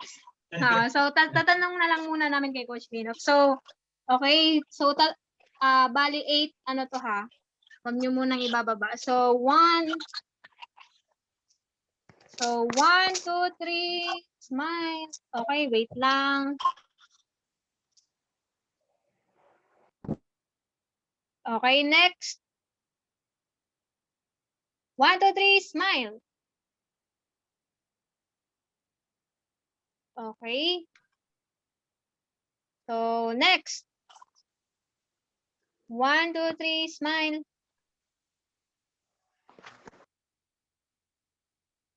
B: So, tatanong na lang muna namin kay Coach Lino. So, okay. So, bali 8, ano to ha? Huwag nyo munang ibababa. So, 1, 2, 3, smile. Okay, wait lang. Okay, next. 1, 2, 3, smile. Okay. So, next. 1, 2, 3, smile.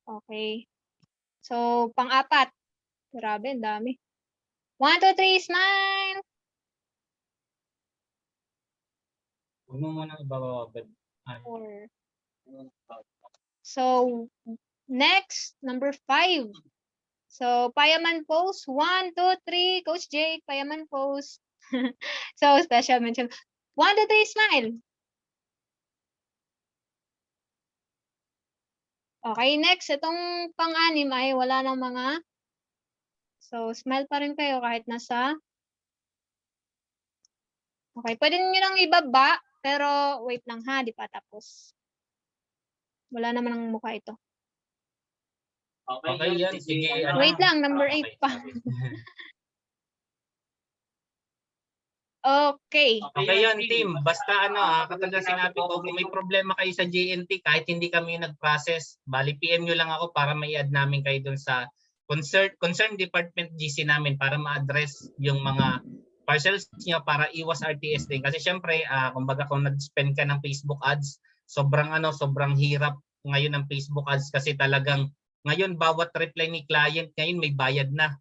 B: Okay. So, pang-apat. Grabe, ang dami. 1, 2, 3, smile.
A: Huwag mo muna ibababa.
B: 4. So, next, number 5. So, payaman pose. 1, 2, 3. Coach Jake, payaman pose. So, special mention. 1, 2, 3, smile. Okay, next. Itong pang-anim ay wala ng mga. So, smile pa rin kayo kahit nasa. Okay, pwede nyo lang ibaba. Pero, wait lang ha, di pa tapos. Wala naman ang mukha ito.
A: Okay, yan. Sige.
B: Wait lang, number 8 pa. Okay.
A: Okay yan, team. Basta katulad na sinabi ko, kung may problema kayo sa JNT, kahit hindi kami nag-process, bali PM nyo lang ako para mai-add namin kayo dun sa concern department GC namin para ma-address yung mga parcels nyo para iwas RTS din. Kasi syempre, kumbaga kung nag-spend ka ng Facebook ads, sobrang hirap ngayon ng Facebook ads kasi talagang ngayon bawat reply ni client ngayon may bayad na.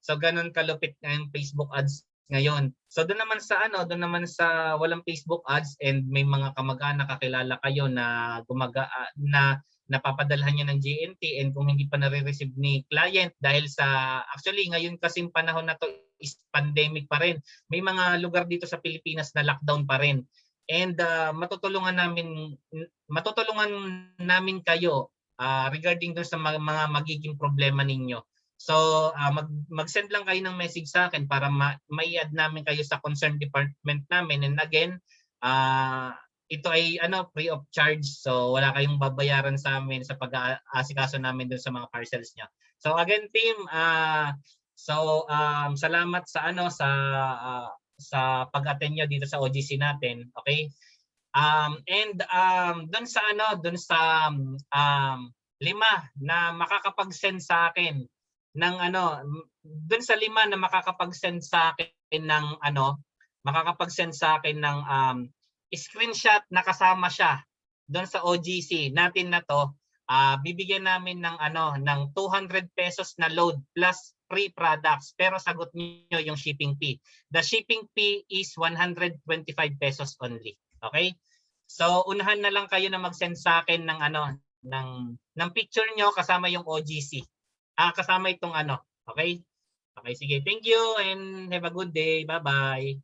A: So ganun kalupit na yung Facebook ads ngayon. So doon naman sa walang Facebook ads and may mga kamag-anak kakilala kayo na na napapadalhan niya ng GNT and kung hindi pa nare-receive ni client dahil sa actually ngayon kasing panahon na to is pandemic pa rin. May mga lugar dito sa Pilipinas na lockdown pa rin. And matutulungan namin kayo regarding doon sa mga magiging problema ninyo. So mag-send lang kayo ng message sa akin para mai-add namin kayo sa concern department namin. And again, ito ay free of charge. So wala kayong babayaran sa amin sa pag-aasikaso namin doon sa mga parcels niya. So again team, salamat sa sa pag-attend niyo dito sa OGC natin. Okay? Doon sa 5 na makakapag-send sa akin ng doon sa 5 na makakapag-send sa akin ng screenshot na kasama siya doon sa OGC natin na to, bibigyan namin ng 200 pesos na load plus free products pero sagot niyo yung shipping fee. The shipping fee is 125 pesos only. Okay? So unahan na lang kayo na mag-send sa akin ng picture nyo kasama yung OGC. Kasama itong okay? Okay, sige. Thank you and have a good day. Bye-bye.